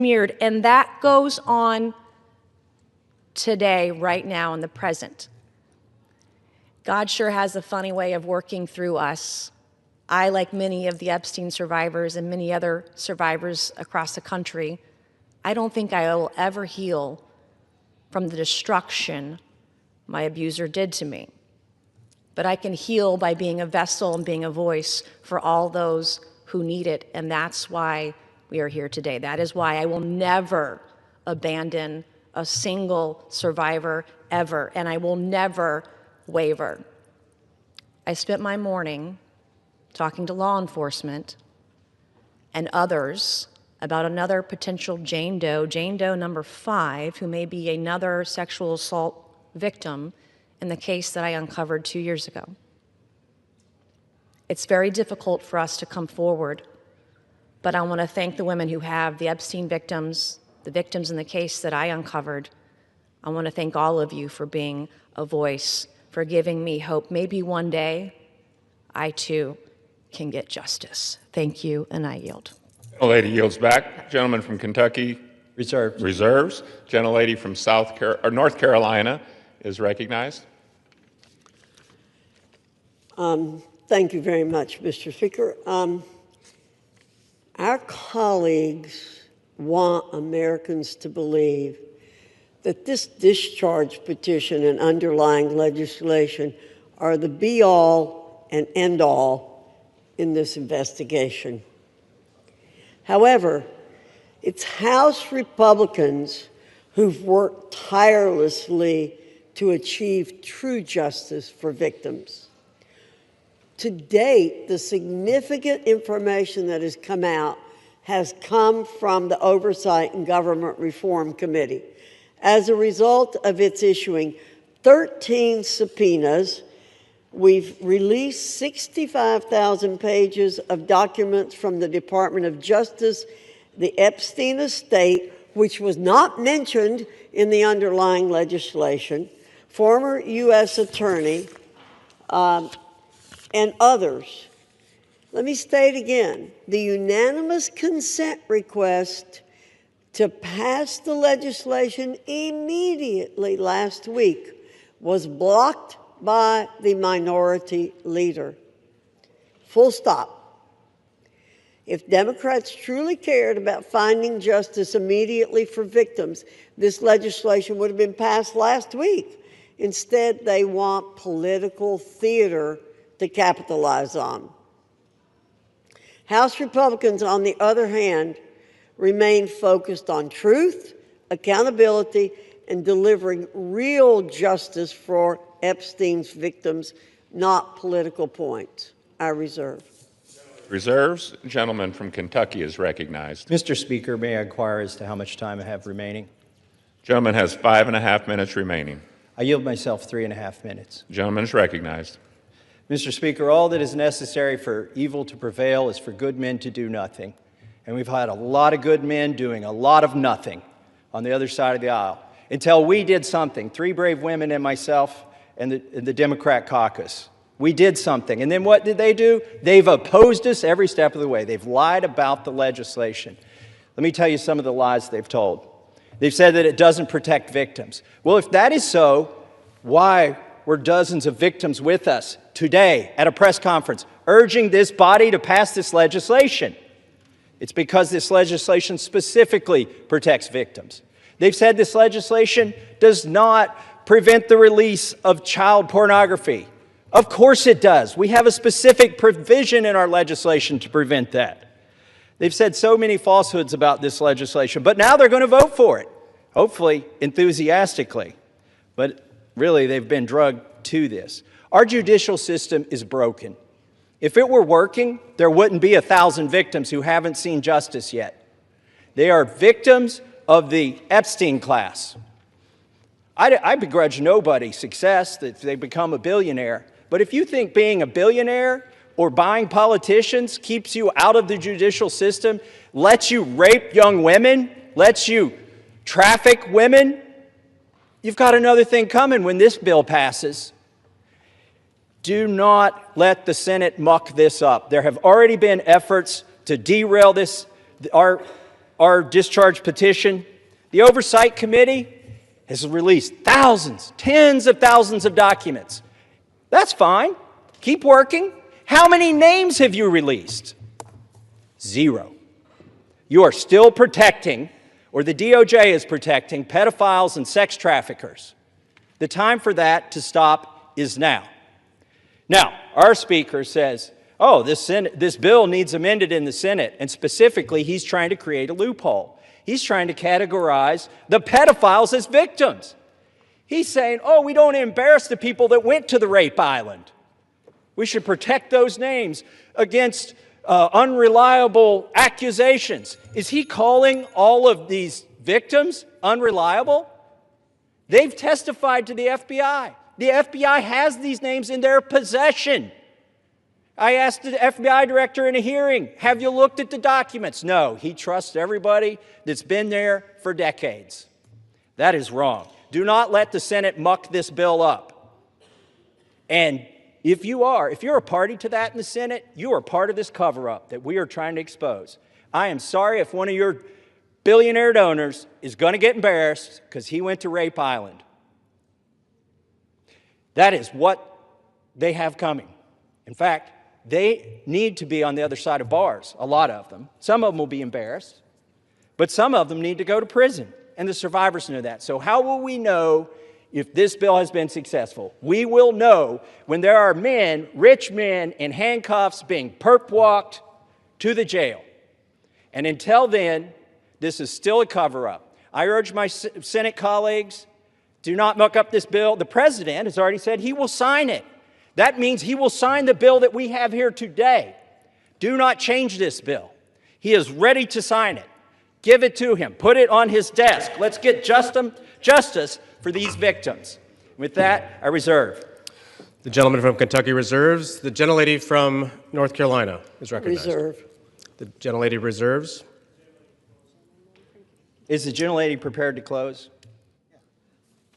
smeared, and that goes on today, right now, in the present. God sure has a funny way of working through us. I, like many of the Epstein survivors and many other survivors across the country, I don't think I will ever heal from the destruction my abuser did to me. But I can heal by being a vessel and being a voice for all those who need it, and that's why we are here today. That is why I will never abandon a single survivor ever, and I will never waver. I spent my morning talking to law enforcement and others about another potential Jane Doe number 5, who may be another sexual assault victim in the case that I uncovered 2 years ago. It's very difficult for us to come forward, but I want to thank the women who have, the Epstein victims, the victims in the case that I uncovered. I want to thank all of you for being a voice, for giving me hope. Maybe one day I too can get justice. Thank you, and I yield. Gentlelady yields back. Gentleman from Kentucky reserves. Gentlelady from North Carolina is recognized. Thank you very much, Mr. Speaker. Our colleagues want Americans to believe that this discharge petition and underlying legislation are the be-all and end-all in this investigation. However, it's House Republicans who've worked tirelessly to achieve true justice for victims. To date, the significant information that has come out has come from the Oversight and Government Reform Committee as a result of its issuing 13 subpoenas. We've released 65,000 pages of documents from the Department of Justice, the Epstein estate, which was not mentioned in the underlying legislation, former U.S. attorney, and others. Let me state again, the unanimous consent request to pass the legislation immediately last week was blocked by the minority leader. Full stop. If Democrats truly cared about finding justice immediately for victims, this legislation would have been passed last week. Instead, they want political theater to capitalize on. House Republicans, on the other hand, remain focused on truth, accountability, and delivering real justice for Epstein's victims, not political points. I reserve. Reserves. Gentleman from Kentucky is recognized. Mr. Speaker, may I inquire as to how much time I have remaining? Gentleman has 5.5 minutes remaining. I yield myself 3.5 minutes. Gentleman is recognized. Mr. Speaker, all that is necessary for evil to prevail is for good men to do nothing. And we've had a lot of good men doing a lot of nothing on the other side of the aisle until we did something. 3 brave women and myself and the Democrat caucus. We did something. And then what did they do? They've opposed us every step of the way. They've lied about the legislation. Let me tell you some of the lies they've told. They've said that it doesn't protect victims. Well, if that is so, why were dozens of victims with us today at a press conference urging this body to pass this legislation? It's because this legislation specifically protects victims. They've said this legislation does not prevent the release of child pornography. Of course it does. We have a specific provision in our legislation to prevent that. They've said so many falsehoods about this legislation, but now they're going to vote for it, hopefully enthusiastically. But really, they've been drugged to this. Our judicial system is broken. If it were working, there wouldn't be 1,000 victims who haven't seen justice yet. They are victims of the Epstein class. I begrudge nobody success that they become a billionaire. But if you think being a billionaire or buying politicians keeps you out of the judicial system, lets you rape young women, lets you traffic women, you've got another thing coming when this bill passes. Do not let the Senate muck this up. There have already been efforts to derail this. Our our discharge petition, the Oversight Committee has released thousands, tens of thousands of documents. That's fine. Keep working. How many names have you released? 0. You are still protecting, or the DOJ is protecting, pedophiles and sex traffickers. The time for that to stop is now. Now, our speaker says, oh, this bill needs amended in the Senate, and specifically, he's trying to create a loophole. He's trying to categorize the pedophiles as victims. He's saying, oh, we don't embarrass the people that went to the rape island. We should protect those names against unreliable accusations. Is he calling all of these victims unreliable? They've testified to the FBI. The FBI has these names in their possession. I asked the FBI director in a hearing, have you looked at the documents? No, he trusts everybody that's been there for decades. That is wrong. Do not let the Senate muck this bill up. And if you're a party to that in the Senate, you are part of this cover-up that we are trying to expose. I am sorry if one of your billionaire donors is going to get embarrassed because he went to Rape Island. That is what they have coming. In fact, they need to be on the other side of bars, a lot of them. Some of them will be embarrassed, but some of them need to go to prison, and the survivors know that. So how will we know if this bill has been successful? We will know when there are men, rich men, in handcuffs being perp-walked to the jail. And until then, this is still a cover-up. I urge my Senate colleagues, do not muck up this bill. The president has already said he will sign it. That means he will sign the bill that we have here today. Do not change this bill. He is ready to sign it. Give it to him. Put it on his desk. Let's get justice for these victims. With that, I reserve. The gentleman from Kentucky reserves. The gentlelady from North Carolina is recognized. Reserve. The gentlelady reserves. Is the gentlelady prepared to close?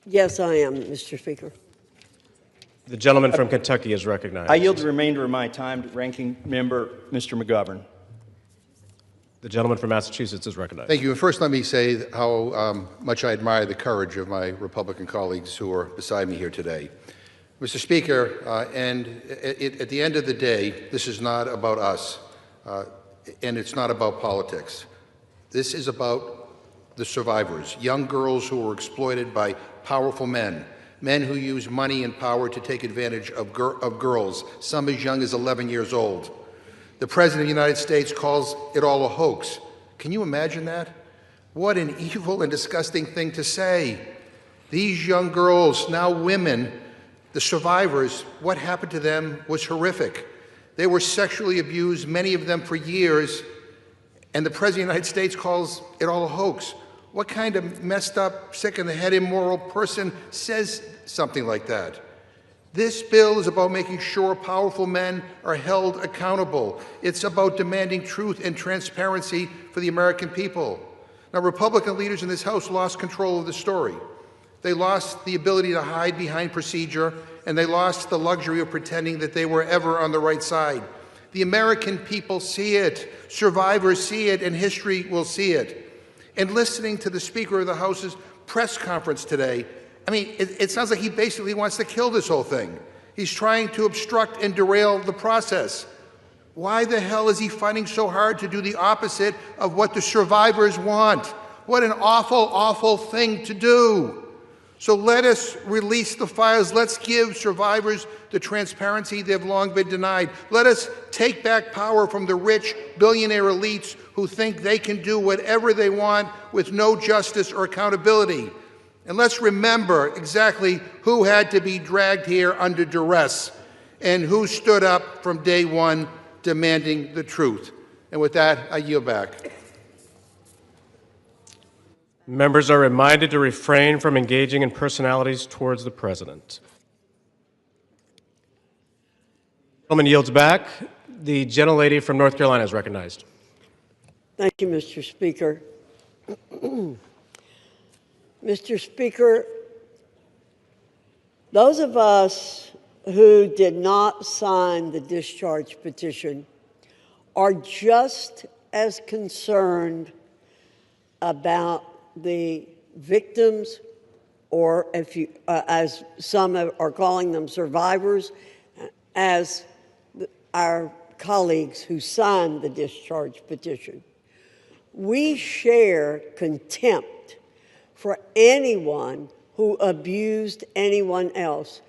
Yes, I am, Mr. Speaker. The gentleman from Kentucky is recognized. I yield the remainder of my time to Ranking Member Mr. McGovern. The gentleman from Massachusetts is recognized. Thank you. And first, let me say how much I admire the courage of my Republican colleagues who are beside me here today. Mr. Speaker, at the end of the day, this is not about us, and it's not about politics. This is about the survivors, young girls who were exploited by powerful men, men who use money and power to take advantage of girls, some as young as 11 years old. The President of the United States calls it all a hoax. Can you imagine that? What an evil and disgusting thing to say. These young girls, now women, the survivors, what happened to them was horrific. They were sexually abused, many of them for years, and the President of the United States calls it all a hoax. What kind of messed up, sick in the head, immoral person says something like that? This bill is about making sure powerful men are held accountable. It's about demanding truth and transparency for the American people. Now, Republican leaders in this House lost control of the story. They lost the ability to hide behind procedure, and they lost the luxury of pretending that they were ever on the right side. The American people see it, survivors see it, and history will see it. And listening to the Speaker of the House's press conference today, I mean, it sounds like he basically wants to kill this whole thing. He's trying to obstruct and derail the process. Why the hell is he fighting so hard to do the opposite of what the survivors want? What an awful, awful thing to do. So let us release the files. Let's give survivors the transparency they've long been denied. Let us take back power from the rich billionaire elites who think they can do whatever they want with no justice or accountability. And let's remember exactly who had to be dragged here under duress and who stood up from day one demanding the truth. And with that, I yield back. Members are reminded to refrain from engaging in personalities towards the President. The gentleman yields back. The gentlelady from North Carolina is recognized. Thank you, Mr. Speaker. Mr. Speaker, those of us who did not sign the discharge petition are just as concerned about the victims, or if you, as some are calling them, survivors, as our colleagues who signed the discharge petition. We share contempt for anyone who abused anyone else.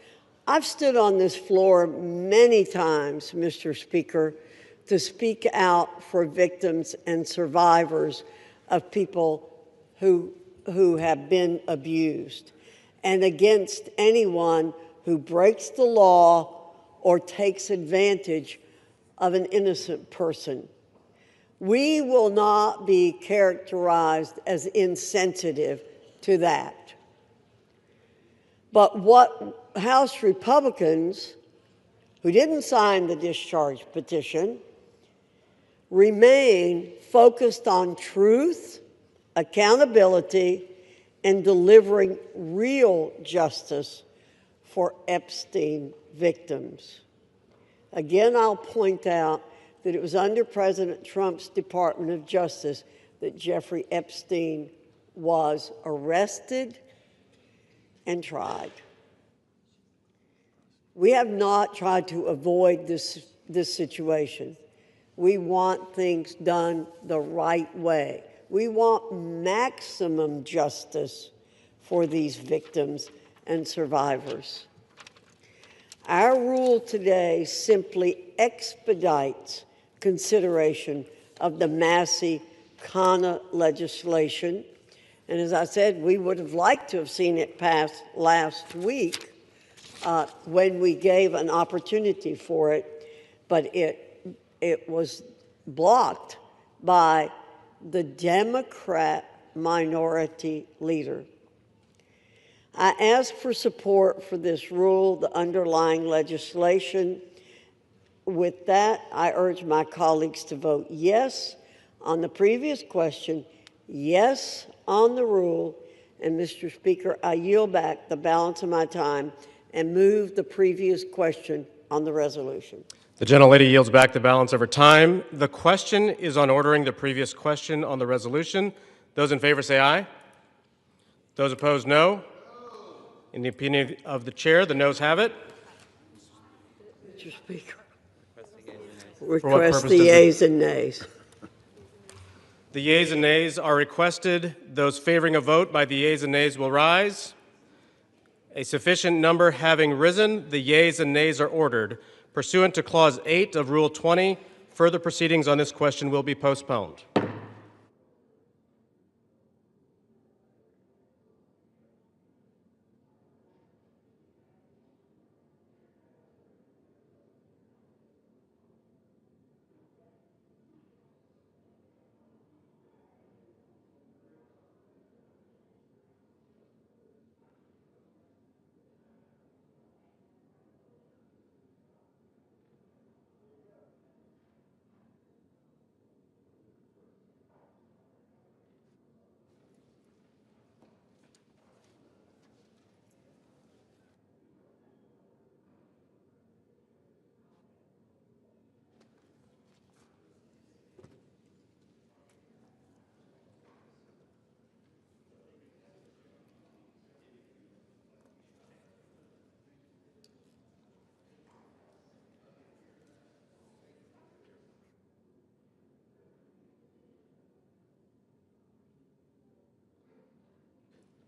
I've stood on this floor many times, Mr. Speaker, to speak out for victims and survivors of people who have been abused, and against anyone who breaks the law or takes advantage of an innocent person. We will not be characterized as insensitive to that. But what House Republicans, who didn't sign the discharge petition, remain focused on truth, accountability, and delivering real justice for Epstein victims. Again, I'll point out that it was under President Trump's Department of Justice that Jeffrey Epstein was arrested and tried. We have not tried to avoid this situation. We want things done the right way. We want maximum justice for these victims and survivors. Our rule today simply expedites consideration of the Massey-Khanna legislation. And as I said, we would have liked to have seen it pass last week when we gave an opportunity for it, but it was blocked by the Democrat minority leader. I ask for support for this rule, the underlying legislation. With that, I urge my colleagues to vote yes on the previous question, yes on the rule, and Mr. Speaker, I yield back the balance of my time and move the previous question on the resolution. The gentlelady yields back the balance of her time. The question is on ordering the previous question on the resolution. Those in favor say aye. Those opposed, no. In the opinion of the chair, the noes have it. Mr. Speaker, request the yeas and nays. The yeas and nays are requested. Those favoring a vote by the yeas and nays will rise. A sufficient number having risen, the yeas and nays are ordered. Pursuant to Clause 8 of Rule 20, further proceedings on this question will be postponed.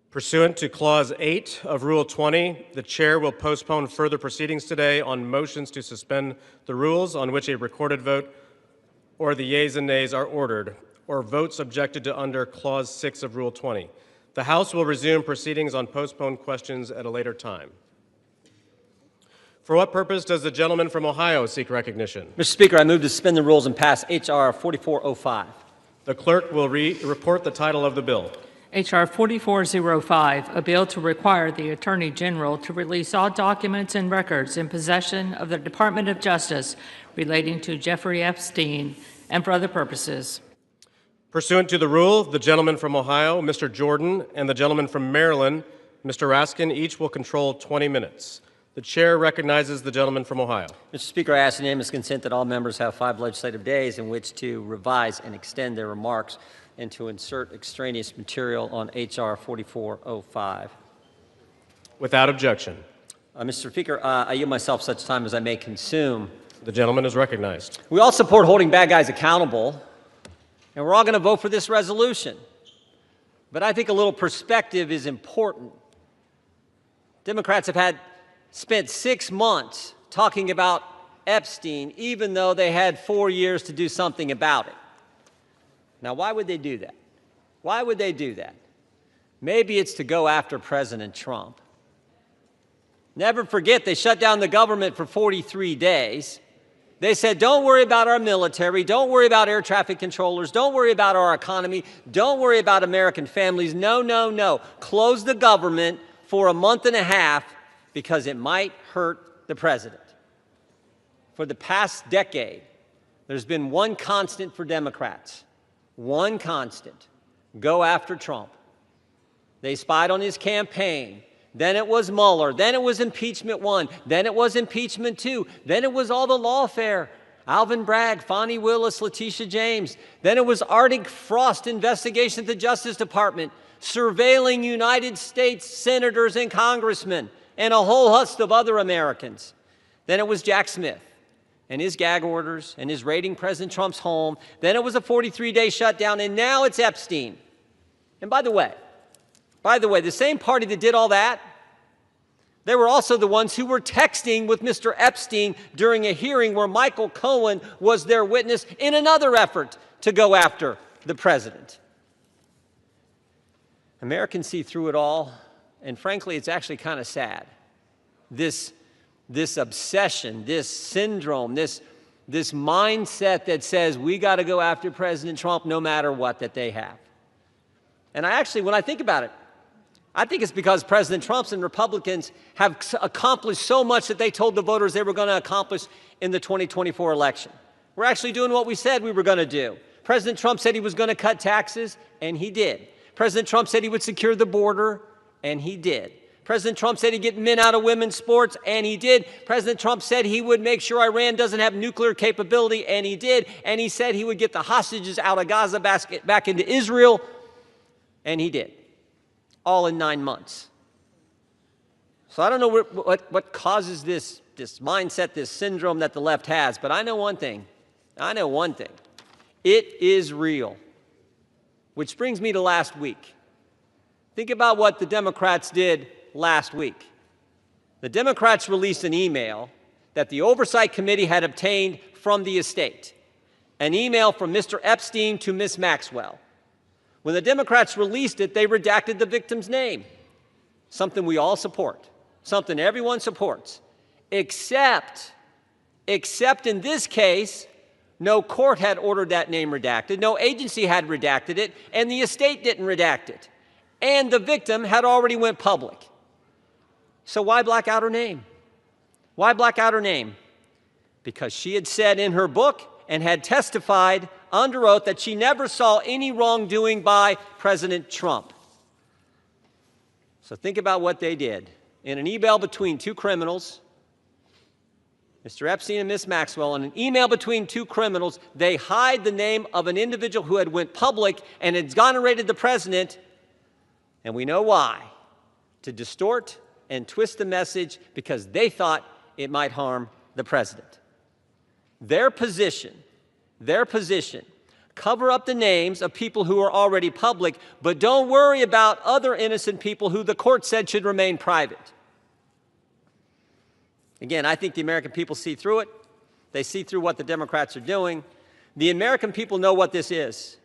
Pursuant to Clause 8 of Rule 20, the chair will postpone further proceedings today on motions to suspend the rules on which a recorded vote or the yeas and nays are ordered, or votes objected to under Clause 6 of Rule 20. The House will resume proceedings on postponed questions at a later time. For what purpose does the gentleman from Ohio seek recognition? Mr. Speaker, I move to suspend the rules and pass H.R. 4405. The clerk will report the title of the bill. H.R. 4405, a bill to require the Attorney General to release all documents and records in possession of the Department of Justice relating to Jeffrey Epstein and for other purposes. Pursuant to the rule, the gentleman from Ohio, Mr. Jordan, and the gentleman from Maryland, Mr. Raskin, each will control 20 minutes. The chair recognizes the gentleman from Ohio. Mr. Speaker, I ask unanimous consent that all members have 5 legislative days in which to revise and extend their remarks. and to insert extraneous material on H.R. 4405. Without objection. Mr. Speaker, I yield myself such time as I may consume. The gentleman is recognized. We all support holding bad guys accountable, and we're all going to vote for this resolution. But I think a little perspective is important. Democrats have spent 6 months talking about Epstein, even though they had 4 years to do something about it. Now, why would they do that? Why would they do that? Maybe it's to go after President Trump. Never forget, they shut down the government for 43 days. They said, don't worry about our military, don't worry about air traffic controllers, don't worry about our economy, don't worry about American families. No, no, no. Close the government for a month and a half because it might hurt the president. For the past decade, there's been one constant for Democrats. One constant. Go after Trump. They spied on his campaign. Then it was Mueller. Then it was impeachment 1. Then it was impeachment 2. Then it was all the lawfare. Alvin Bragg, Fonnie Willis, Letitia James. Then it was Arctic Frost investigation at the Justice Department, surveilling United States senators and congressmen and a whole host of other Americans. Then it was Jack Smith and his gag orders and his raiding President Trump's home. Then it was a 43-day shutdown, and now it's Epstein. And by the way, the same party that did all that, they were also the ones who were texting with Mr. Epstein during a hearing where Michael Cohen was their witness in another effort to go after the president. Americans see through it all, and frankly, it's actually kind of sad. This obsession, this syndrome, this mindset that says we got to go after President Trump no matter what that they have. And when I think about it, I think it's because President Trump and Republicans have accomplished so much that they told the voters they were going to accomplish in the 2024 election. We're actually doing what we said we were going to do. President Trump said he was going to cut taxes, and he did. President Trump said he would secure the border, and he did. President Trump said he'd get men out of women's sports, and he did. President Trump said he would make sure Iran doesn't have nuclear capability, and he did. And he said he would get the hostages out of Gaza back into Israel, and he did. All in 9 months. So I don't know what causes this mindset, this syndrome that the left has, but I know one thing. It is real. Which brings me to last week. Think about what the Democrats did last week. The Democrats released an email that the Oversight Committee had obtained from the estate, an email from Mr. Epstein to Ms. Maxwell. When the Democrats released it, they redacted the victim's name, something we all support, something everyone supports, except in this case, no court had ordered that name redacted, no agency had redacted it, and the estate didn't redact it. And the victim had already went public. So why black out her name? Why black out her name? Because she had said in her book and had testified under oath that she never saw any wrongdoing by President Trump. So think about what they did. In an email between two criminals, Mr. Epstein and Ms. Maxwell, in an email between two criminals, they hide the name of an individual who had went public and exonerated the president, and we know why, to distort and twist the message because they thought it might harm the president. Their position, cover up the names of people who are already public, but don't worry about other innocent people who the court said should remain private. Again, I think the American people see through it. They see through what the Democrats are doing. The American people know what this is.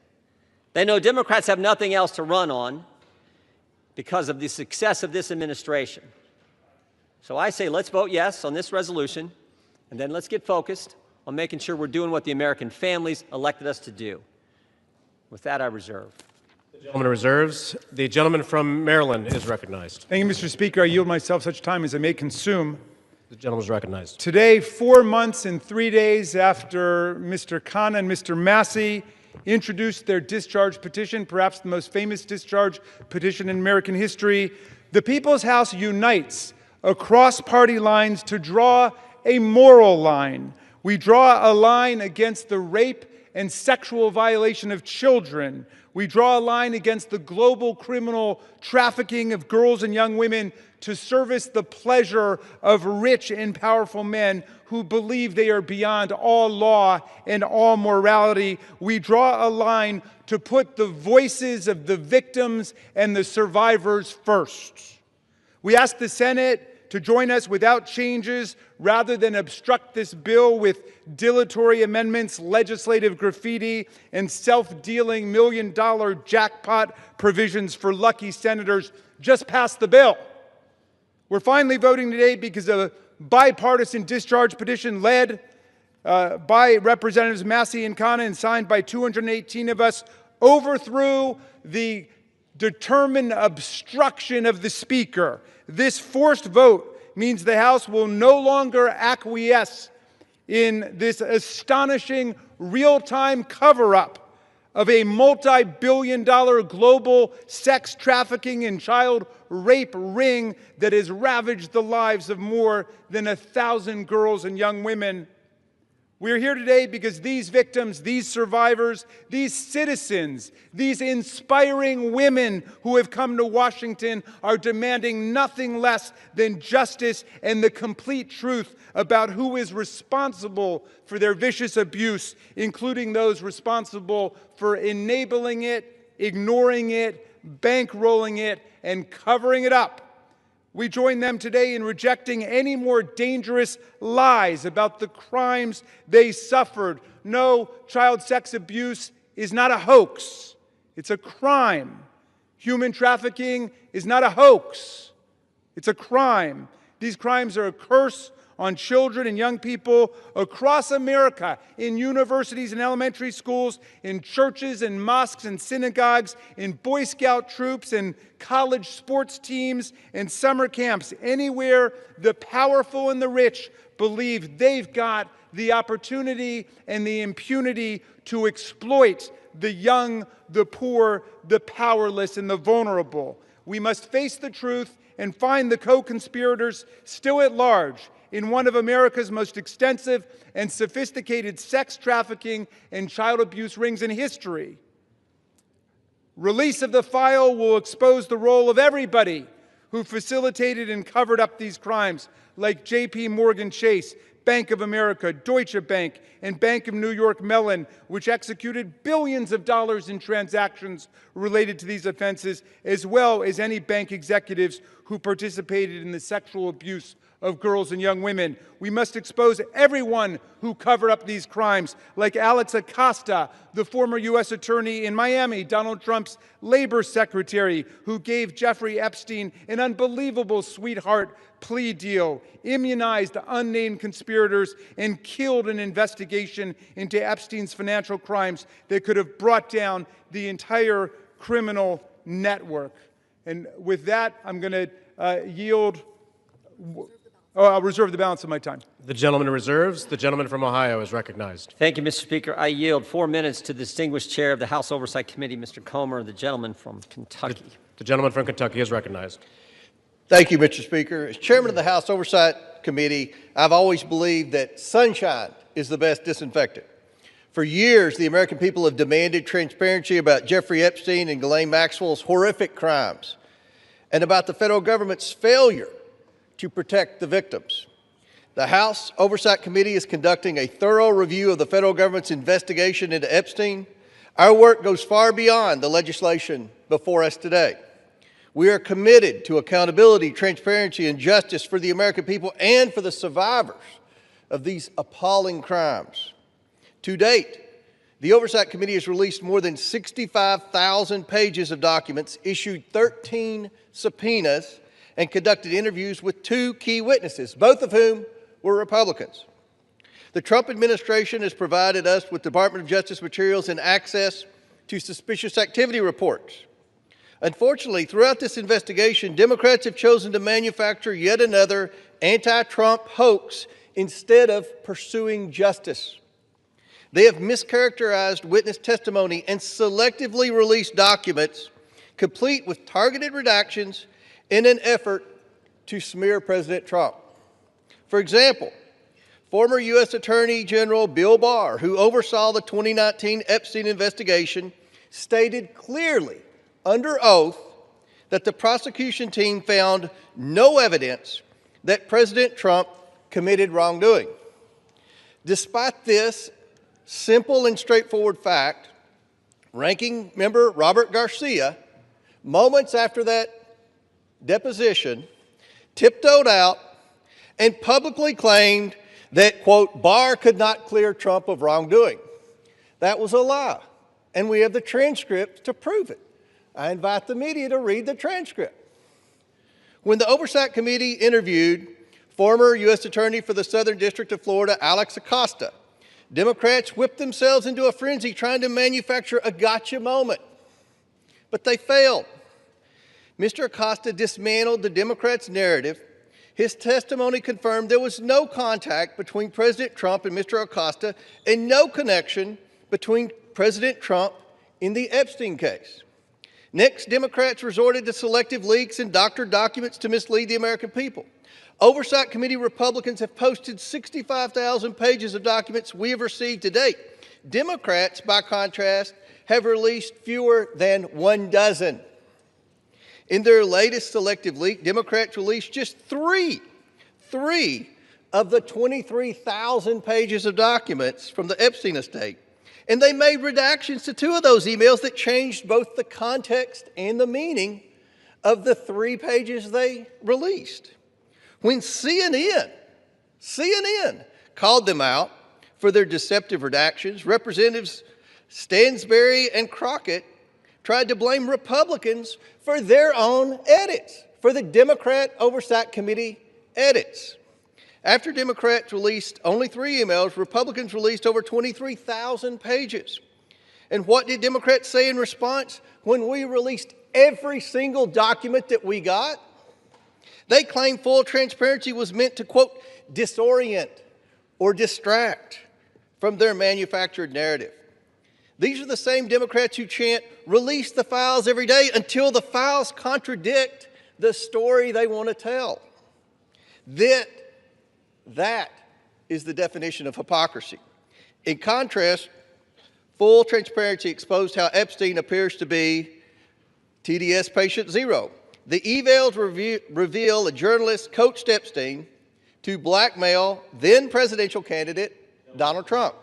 They know Democrats have nothing else to run on because of the success of this administration. So I say let's vote yes on this resolution, and then let's get focused on making sure we're doing what the American families elected us to do. With that, I reserve. The gentleman reserves. The gentleman from Maryland is recognized. Thank you, Mr. Speaker. I yield myself such time as I may consume. The gentleman is recognized. Today, 4 months and 3 days after Mr. 𝗟𝗃 and Mr. Massey introduced their discharge petition, perhaps the most famous discharge petition in American history, the People's House unites across party lines to draw a moral line. We draw a line against the rape and sexual violation of children. We draw a line against the global criminal trafficking of girls and young women to service the pleasure of rich and powerful men who believe they are beyond all law and all morality. We draw a line to put the voices of the victims and the survivors first. We ask the Senate to join us without changes rather than obstruct this bill with dilatory amendments, legislative graffiti, and self-dealing million-dollar jackpot provisions for lucky senators. Just pass the bill. We're finally voting today because a bipartisan discharge petition led by Representatives Massey and Khanna and signed by 218 of us overthrew the determined obstruction of the Speaker. This forced vote means the House will no longer acquiesce in this astonishing real-time cover-up of a multi-billion-dollar global sex trafficking and child rape ring that has ravaged the lives of more than 1,000 girls and young women. We're here today because these victims, these survivors, these citizens, these inspiring women who have come to Washington are demanding nothing less than justice and the complete truth about who is responsible for their vicious abuse, including those responsible for enabling it, ignoring it, bankrolling it, and covering it up. We join them today in rejecting any more dangerous lies about the crimes they suffered. No, child sex abuse is not a hoax. It's a crime. Human trafficking is not a hoax. It's a crime. These crimes are a curse on children and young people across America, in universities and elementary schools, in churches and mosques and synagogues, in Boy Scout troops and college sports teams and summer camps. Anywhere the powerful and the rich believe they've got the opportunity and the impunity to exploit the young, the poor, the powerless, and the vulnerable. We must face the truth and find the co-conspirators still at large in one of America's most extensive and sophisticated sex trafficking and child abuse rings in history. Release of the file will expose the role of everybody who facilitated and covered up these crimes, like J.P. Morgan Chase, Bank of America, Deutsche Bank, and Bank of New York Mellon, which executed billions of dollars in transactions related to these offenses, as well as any bank executives who participated in the sexual abuse of girls and young women. We must expose everyone who covered up these crimes, like Alex Acosta, the former U.S. attorney in Miami, Donald Trump's labor secretary, who gave Jeffrey Epstein an unbelievable sweetheart plea deal, immunized unnamed conspirators, and killed an investigation into Epstein's financial crimes that could have brought down the entire criminal network. And with that, I'm going to yield. I'll reserve the balance of my time. The gentleman reserves. The gentleman from Ohio is recognized. Thank you, Mr. Speaker. I yield 4 minutes to the distinguished chair of the House Oversight Committee, Mr. Comer, the gentleman from Kentucky. The gentleman from Kentucky is recognized. Thank you, Mr. Speaker. As chairman of the House Oversight Committee, I've always believed that sunshine is the best disinfectant. For years, the American people have demanded transparency about Jeffrey Epstein and Ghislaine Maxwell's horrific crimes and about the federal government's failure to protect the victims. The House Oversight Committee is conducting a thorough review of the federal government's investigation into Epstein. Our work goes far beyond the legislation before us today. We are committed to accountability, transparency, and justice for the American people and for the survivors of these appalling crimes. To date, the Oversight Committee has released more than 65,000 pages of documents, issued 13 subpoenas, and conducted interviews with 2 key witnesses, both of whom were Republicans. The Trump administration has provided us with Department of Justice materials and access to suspicious activity reports. Unfortunately, throughout this investigation, Democrats have chosen to manufacture yet another anti-Trump hoax instead of pursuing justice. They have mischaracterized witness testimony and selectively released documents complete with targeted redactions in an effort to smear President Trump. For example, former U.S. Attorney General Bill Barr, who oversaw the 2019 Epstein investigation, stated clearly under oath that the prosecution team found no evidence that President Trump committed wrongdoing. Despite this simple and straightforward fact, Ranking Member Robert Garcia, moments after that deposition, tiptoed out and publicly claimed that, quote, Barr could not clear Trump of wrongdoing. That was a lie, and we have the transcript to prove it. I invite the media to read the transcript. When the Oversight Committee interviewed former U.S. Attorney for the Southern District of Florida, Alex Acosta, Democrats whipped themselves into a frenzy trying to manufacture a gotcha moment, but they failed. Mr. Acosta dismantled the Democrats' narrative. His testimony confirmed there was no contact between President Trump and Mr. Acosta and no connection between President Trump in the Epstein case. Next, Democrats resorted to selective leaks and doctored documents to mislead the American people. Oversight Committee Republicans have posted 65,000 pages of documents we have received to date. Democrats, by contrast, have released fewer than 12. In their latest selective leak, Democrats released just three of the 23,000 pages of documents from the Epstein estate. And they made redactions to 2 of those emails that changed both the context and the meaning of the 3 pages they released. When CNN called them out for their deceptive redactions, Representatives Stansbury and Crockett tried to blame Republicans for their own edits, for the Democrat Oversight Committee edits. After Democrats released only 3 emails, Republicans released over 23,000 pages. And what did Democrats say in response when we released every single document that we got? They claimed full transparency was meant to, quote, disorient or distract from their manufactured narrative. These are the same Democrats who chant, release the files every day until the files contradict the story they want to tell. That is the definition of hypocrisy. In contrast, full transparency exposed how Epstein appears to be TDS patient 0. The evals reveal a journalist coached Epstein to blackmail then presidential candidate Donald Trump.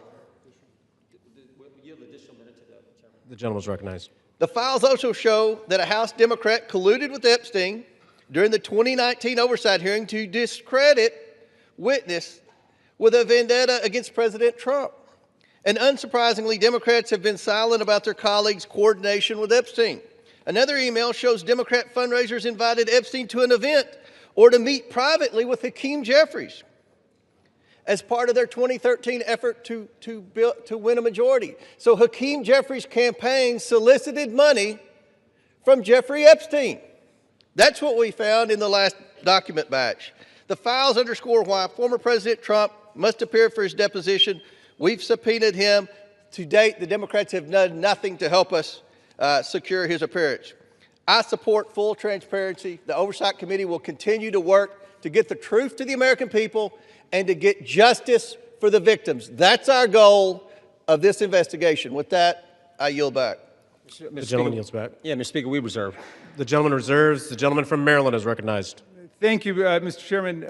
The gentleman is recognized. The files also show that a House Democrat colluded with Epstein during the 2019 oversight hearing to discredit witness with a vendetta against President Trump. And unsurprisingly, Democrats have been silent about their colleagues' coordination with Epstein. Another email shows Democrat fundraisers invited Epstein to an event or to meet privately with Hakeem Jeffries as part of their 2013 effort to win a majority. So Hakeem Jeffries' campaign solicited money from Jeffrey Epstein. That's what we found in the last document batch. The files underscore why former President Trump must appear for his deposition. We've subpoenaed him. To date, the Democrats have done nothing to help us secure his appearance. I support full transparency. The Oversight Committee will continue to work to get the truth to the American people and to get justice for the victims. That's our goal of this investigation. With that, I yield back. The gentleman yields back. Yeah, Mr. Speaker, we reserve. The gentleman reserves. The gentleman from Maryland is recognized. Thank you, Mr. Chairman.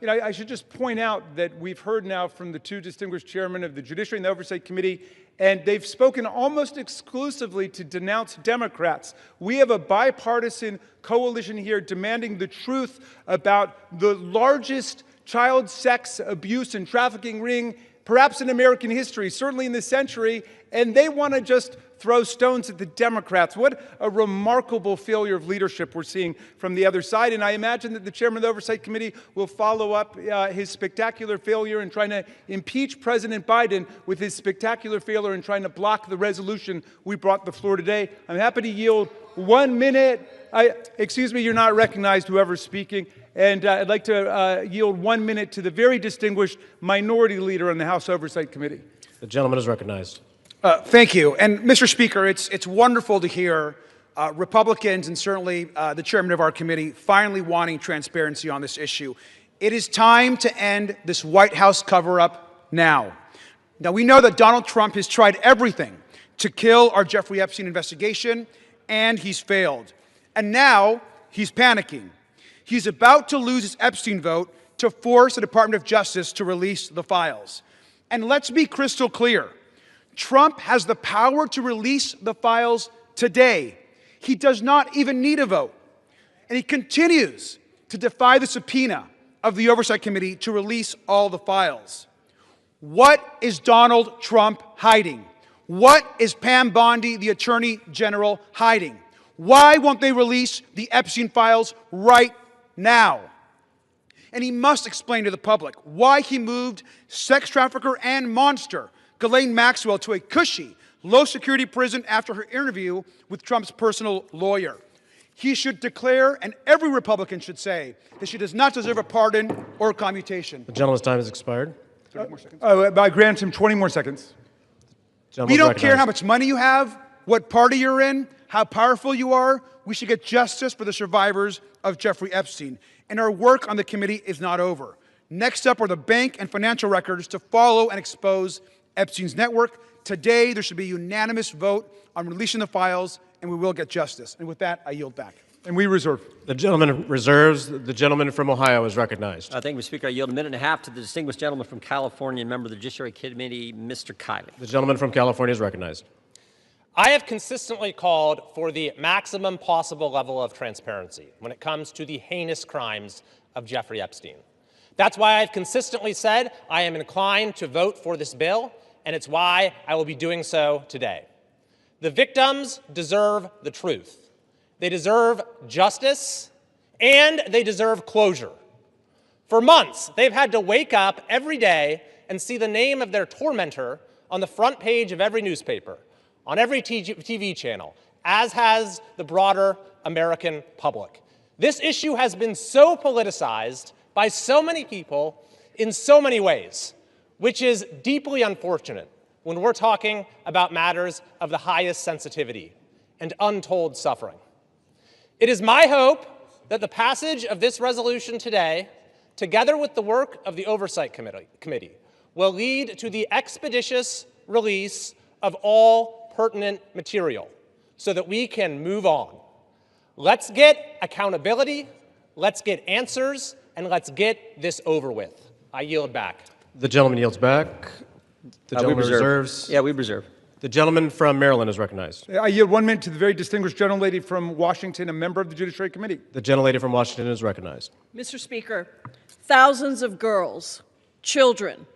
I should just point out that we've heard now from the 2 distinguished chairmen of the Judiciary and the Oversight Committee, and they've spoken almost exclusively to denounce Democrats. We have a bipartisan coalition here demanding the truth about the largest child sex abuse and trafficking ring, perhaps in American history, certainly in this century, and they want to just throw stones at the Democrats. What a remarkable failure of leadership we're seeing from the other side. And I imagine that the chairman of the Oversight Committee will follow up his spectacular failure in trying to impeach President Biden with his spectacular failure in trying to block the resolution we brought to the floor today. I'm happy to yield 1 minute. Excuse me, you're not recognized, whoever's speaking. And I'd like to yield 1 minute to the very distinguished minority leader on the House Oversight Committee. The gentleman is recognized. Thank you. And Mr. Speaker, it's wonderful to hear Republicans and certainly the chairman of our committee finally wanting transparency on this issue. It is time to end this White House cover-up now. Now, we know that Donald Trump has tried everything to kill our Jeffrey Epstein investigation, and he's failed. And now he's panicking. He's about to lose his Epstein vote to force the Department of Justice to release the files. And let's be crystal clear. Trump has the power to release the files today. He does not even need a vote. And he continues to defy the subpoena of the Oversight Committee to release all the files. What is Donald Trump hiding? What is Pam Bondi, the Attorney General, hiding? Why won't they release the Epstein files right now? And he must explain to the public why he moved sex trafficker and monster Ghislaine Maxwell to a cushy, low-security prison after her interview with Trump's personal lawyer. He should declare, and every Republican should say, that she does not deserve a pardon or a commutation. The gentleman's time has expired. 30 more seconds. I grant him 20 more seconds. We don't care how much money you have, what party you're in, how powerful you are. We should get justice for the survivors of Jeffrey Epstein. And our work on the committee is not over. Next up are the bank and financial records to follow and expose Epstein's network. Today, there should be a unanimous vote on releasing the files, and we will get justice. And with that, I yield back. And we reserve. The gentleman reserves. The gentleman from Ohio is recognized. Thank you, Mr. Speaker. I yield a minute and a half to the distinguished gentleman from California and member of the Judiciary Committee, Mr. 𝗟𝗏. The gentleman from California is recognized. I have consistently called for the maximum possible level of transparency when it comes to the heinous crimes of Jeffrey Epstein. That's why I've consistently said I am inclined to vote for this bill, and it's why I will be doing so today. The victims deserve the truth. They deserve justice, and they deserve closure. For months, they've had to wake up every day and see the name of their tormentor on the front page of every newspaper, on every TV channel, as has the broader American public. This issue has been so politicized by so many people in so many ways, which is deeply unfortunate when we're talking about matters of the highest sensitivity and untold suffering. It is my hope that the passage of this resolution today, together with the work of the Oversight Committee, will lead to the expeditious release of all pertinent material so that we can move on. Let's get accountability, let's get answers, and let's get this over with. I yield back. The gentleman yields back. The gentleman reserves. Yeah, we reserve. The gentleman from Maryland is recognized. I yield 1 minute to the very distinguished gentlelady from Washington, a member of the Judiciary Committee. The gentlelady from Washington is recognized. Mr. Speaker, thousands of girls, children,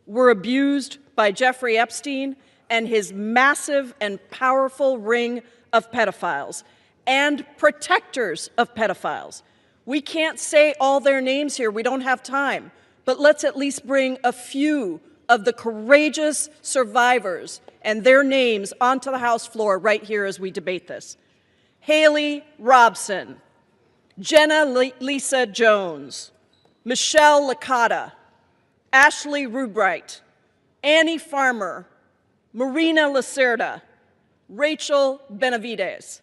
were abused by Jeffrey Epstein and his massive and powerful ring of pedophiles and protectors of pedophiles. We can't say all their names here. We don't have time. But let's at least bring a few of the courageous survivors and their names onto the House floor right here as we debate this. Haley Robson, Jenna Lisa Jones, Michelle Licata, Ashley Rubright, Annie Farmer, Marina Lacerda, Rachel Benavides.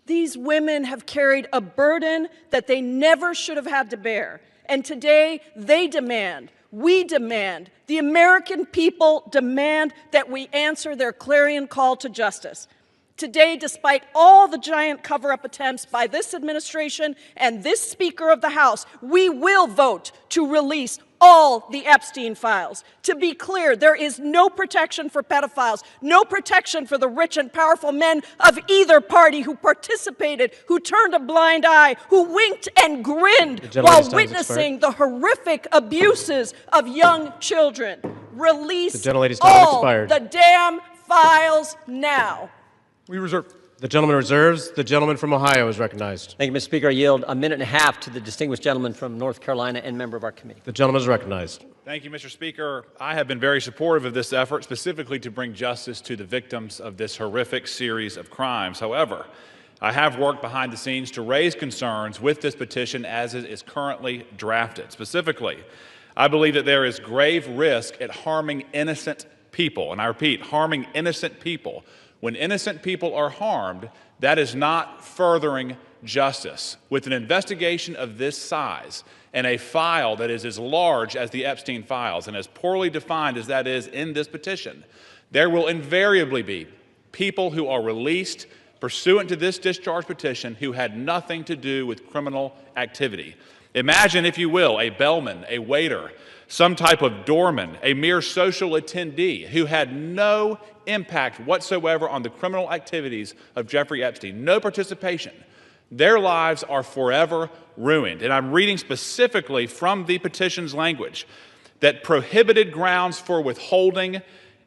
These women have carried a burden that they never should have had to bear. And today they demand, we demand, the American people demand that we answer their clarion call to justice. Today, despite all the giant cover-up attempts by this administration and this Speaker of the House, we will vote to release all the Epstein files. To be clear, there is no protection for pedophiles, no protection for the rich and powerful men of either party who participated, who turned a blind eye, who winked and grinned while witnessing the horrific abuses of young children. Release all the damn files now. We reserve. The gentleman reserves. The gentleman from Ohio is recognized. Thank you, Mr. Speaker. I yield a minute and a half to the distinguished gentleman from North Carolina and member of our committee. The gentleman is recognized. Thank you, Mr. Speaker. I have been very supportive of this effort, specifically to bring justice to the victims of this horrific series of crimes. However, I have worked behind the scenes to raise concerns with this petition as it is currently drafted. Specifically, I believe that there is grave risk at harming innocent people. And I repeat, harming innocent people. When innocent people are harmed, that is not furthering justice. With an investigation of this size and a file that is as large as the Epstein files and as poorly defined as that is in this petition, there will invariably be people who are released pursuant to this discharge petition who had nothing to do with criminal activity. Imagine, if you will, a bellman, a waiter, some type of doorman, a mere social attendee who had no impact whatsoever on the criminal activities of Jeffrey Epstein, no participation. Their lives are forever ruined. And I'm reading specifically from the petition's language that prohibited grounds for withholding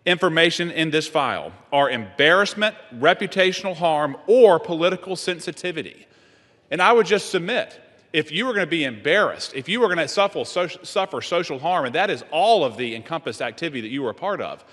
information in this file are embarrassment, reputational harm, or political sensitivity. And I would just submit, if you were going to be embarrassed, if you were going to suffer social harm, and that is all of the encompassed activity that you were a part of,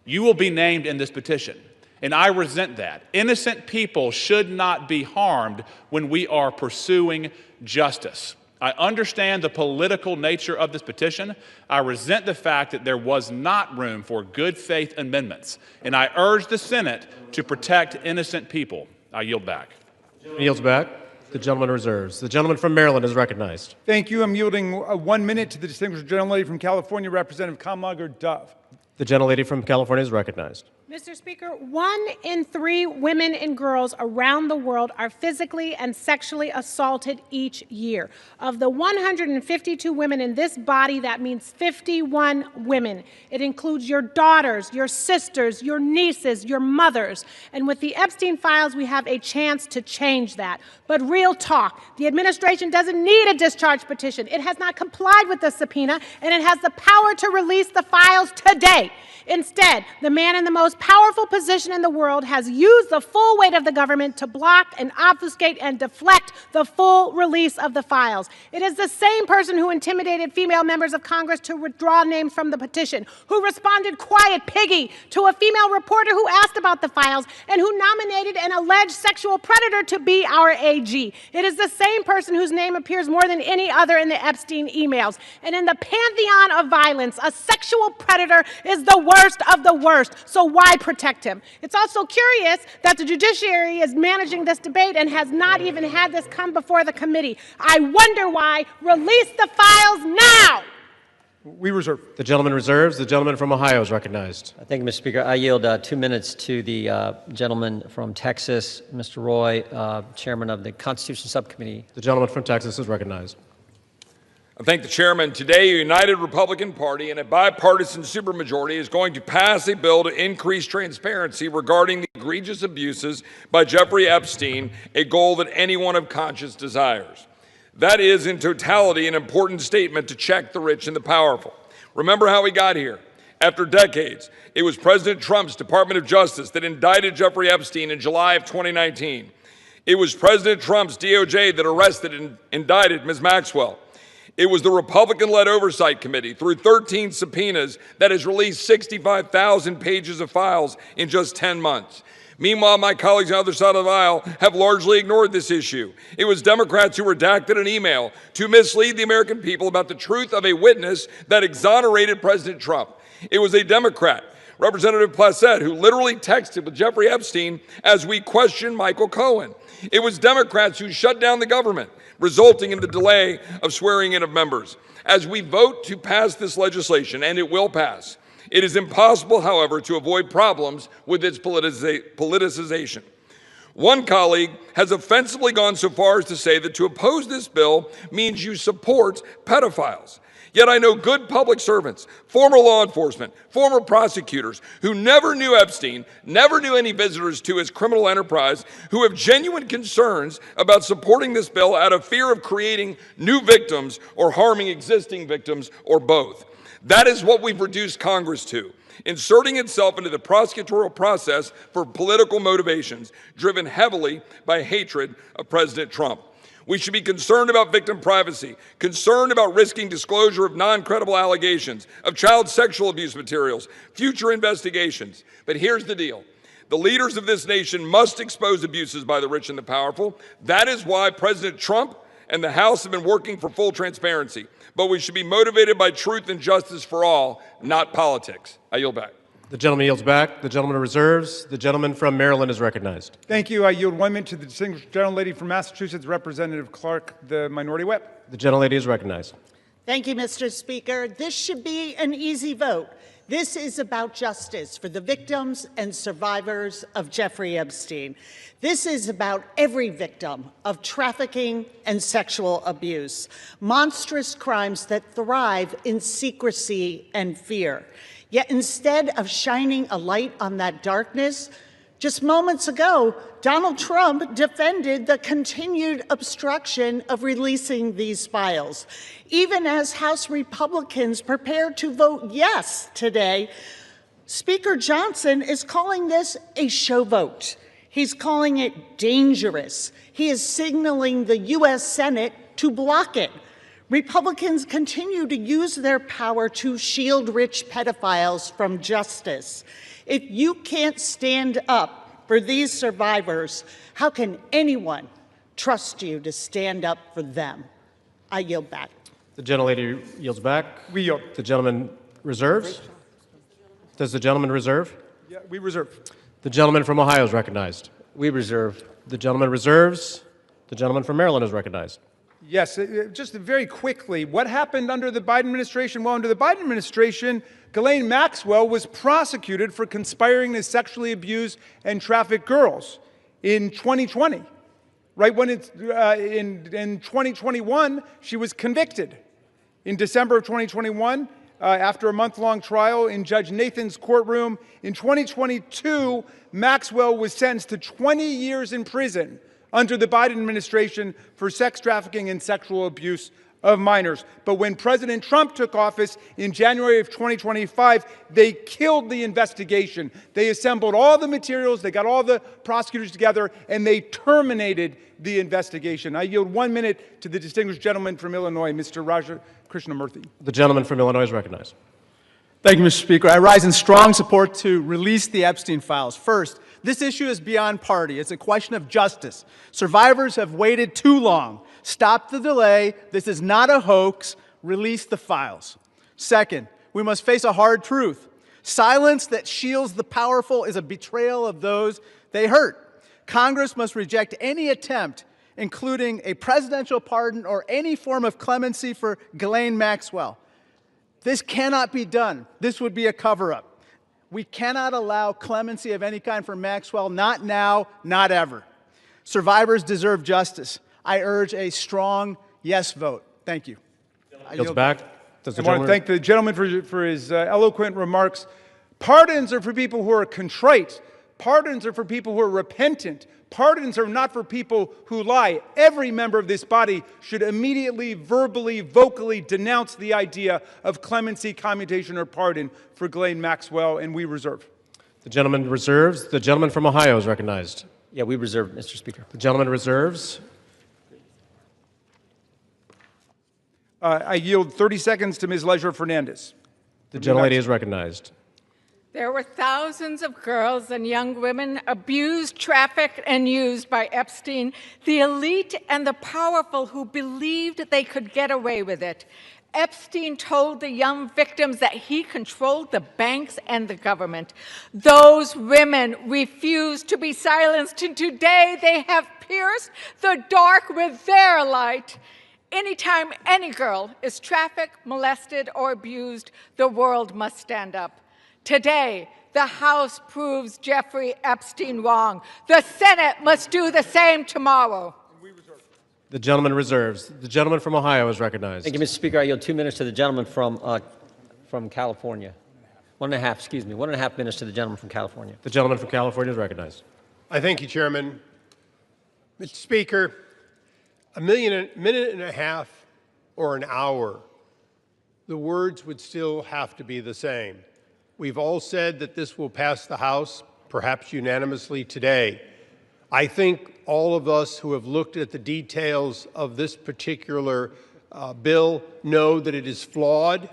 you will be named in this petition. And I resent that. Innocent people should not be harmed when we are pursuing justice. I understand the political nature of this petition. I resent the fact that there was not room for good faith amendments. And I urge the Senate to protect innocent people. I yield back. Yields back. The gentleman reserves. The gentleman from Maryland is recognized. Thank you. I'm yielding 1 minute to the distinguished gentlelady from California, Representative 𝗟𝗶𝘃𝗲. The gentlelady from California is recognized. Mr. Speaker, 1 in 3 women and girls around the world are physically and sexually assaulted each year. Of the 152 women in this body, that means 51 women. It includes your daughters, your sisters, your nieces, your mothers. And with the Epstein files, we have a chance to change that. But real talk, the administration doesn't need a discharge petition. It has not complied with the subpoena, and it has the power to release the files today. Instead, the man in the most powerful position in the world has used the full weight of the government to block and obfuscate and deflect the full release of the files. It is the same person who intimidated female members of Congress to withdraw names from the petition, who responded quiet piggy to a female reporter who asked about the files, and who nominated an alleged sexual predator to be our AG. It is the same person whose name appears more than any other in the Epstein emails. And in the pantheon of violence, a sexual predator is the worst of the worst. So why protect him? It's also curious that the judiciary is managing this debate and has not even had this come before the committee. I wonder why. Release the files now. We reserve. The gentleman reserves. The gentleman from Ohio is recognized. Thank you, Mr. Speaker. I yield 2 minutes to the gentleman from Texas, Mr. Roy, chairman of the Constitution Subcommittee. The gentleman from Texas is recognized. I thank the chairman. Today, a united Republican Party and a bipartisan supermajority is going to pass a bill to increase transparency regarding the egregious abuses by Jeffrey Epstein, a goal that anyone of conscience desires. That is, in totality, an important statement to check the rich and the powerful. Remember how we got here. After decades, it was President Trump's Department of Justice that indicted Jeffrey Epstein in July of 2019. It was President Trump's DOJ that arrested and indicted Ms. Maxwell. It was the Republican-led Oversight Committee, through 13 subpoenas, that has released 65,000 pages of files in just 10 months. Meanwhile, my colleagues on the other side of the aisle have largely ignored this issue. It was Democrats who redacted an email to mislead the American people about the truth of a witness that exonerated President Trump. It was a Democrat, Representative 𝗟𝗃𝗃𝗲, who literally texted with Jeffrey Epstein as we questioned Michael Cohen. It was Democrats who shut down the government, resulting in the delay of swearing in of members. As we vote to pass this legislation, and it will pass, it is impossible, however, to avoid problems with its politicization. One colleague has offensively gone so far as to say that to oppose this bill means you support pedophiles. Yet I know good public servants, former law enforcement, former prosecutors who never knew Epstein, never knew any visitors to his criminal enterprise, who have genuine concerns about supporting this bill out of fear of creating new victims or harming existing victims, or both. That is what we've reduced Congress to, inserting itself into the prosecutorial process for political motivations, driven heavily by hatred of President Trump. We should be concerned about victim privacy, concerned about risking disclosure of non-credible allegations, of child sexual abuse materials, future investigations. But here's the deal. The leaders of this nation must expose abuses by the rich and the powerful. That is why President Trump and the House have been working for full transparency. But we should be motivated by truth and justice for all, not politics. I yield back. The gentleman yields back. The gentleman reserves. The gentleman from Maryland is recognized. Thank you. I yield 1 minute to the distinguished gentlelady from Massachusetts, Representative Clark, the Minority Whip. The gentlelady is recognized. Thank you, Mr. Speaker. This should be an easy vote. This is about justice for the victims and survivors of Jeffrey Epstein. This is about every victim of trafficking and sexual abuse, monstrous crimes that thrive in secrecy and fear. Yet instead of shining a light on that darkness, just moments ago, Donald Trump defended the continued obstruction of releasing these files. Even as House Republicans prepare to vote yes today, Speaker Johnson is calling this a show vote. He's calling it dangerous. He is signaling the U.S. Senate to block it. Republicans continue to use their power to shield rich pedophiles from justice. If you can't stand up for these survivors, how can anyone trust you to stand up for them? I yield back. The gentlelady yields back. We yield. The gentleman reserves. Does the gentleman reserve? Yeah, we reserve. The gentleman from Ohio is recognized. We reserve. The gentleman reserves. The gentleman from Maryland is recognized. Yes, just very quickly, what happened under the Biden administration? Well, under the Biden administration, Ghislaine Maxwell was prosecuted for conspiring to sexually abuse and traffic girls in 2020. Right when it's in 2021, she was convicted. In December of 2021, after a month-long trial in Judge Nathan's courtroom, in 2022, Maxwell was sentenced to 20 years in prison under the Biden administration for sex trafficking and sexual abuse of minors. But when President Trump took office in January of 2025, they killed the investigation. They assembled all the materials, they got all the prosecutors together, and they terminated the investigation. I yield 1 minute to the distinguished gentleman from Illinois, Mr. Raja Krishnamurthy. The gentleman from Illinois is recognized. Thank you, Mr. Speaker. I rise in strong support to release the Epstein files. First, this issue is beyond party. It's a question of justice. Survivors have waited too long. Stop the delay. This is not a hoax. Release the files. Second, we must face a hard truth. Silence that shields the powerful is a betrayal of those they hurt. Congress must reject any attempt, including a presidential pardon or any form of clemency for Ghislaine Maxwell. This cannot be done. This would be a cover-up. We cannot allow clemency of any kind for Maxwell, not now, not ever. Survivors deserve justice. I urge a strong yes vote. Thank you. Yields back. I want to thank the gentleman for his eloquent remarks. Pardons are for people who are contrite. Pardons are for people who are repentant. Pardons are not for people who lie. Every member of this body should immediately, verbally, vocally denounce the idea of clemency, commutation, or pardon for Ghislaine Maxwell, and we reserve. The gentleman reserves. The gentleman from Ohio is recognized. Yeah, we reserve, Mr. Speaker. The gentleman reserves. I yield 30 seconds to Ms. Leisure Fernandez. The gentlelady is recognized. There were thousands of girls and young women abused, trafficked, and used by Epstein, the elite and the powerful who believed they could get away with it. Epstein told the young victims that he controlled the banks and the government. Those women refused to be silenced, and today they have pierced the dark with their light. Anytime any girl is trafficked, molested, or abused, the world must stand up. Today, the House proves Jeffrey Epstein wrong. The Senate must do the same tomorrow. The gentleman reserves. The gentleman from Ohio is recognized. Thank you, Mr. Speaker. I yield 2 minutes to the gentleman from California. 1.5 minutes to the gentleman from California. The gentleman from California is recognized. I thank you, Chairman. Mr. Speaker, a minute and a half or an hour, the words would still have to be the same. We've all said that this will pass the House, perhaps unanimously today. I think all of us who have looked at the details of this particular bill know that it is flawed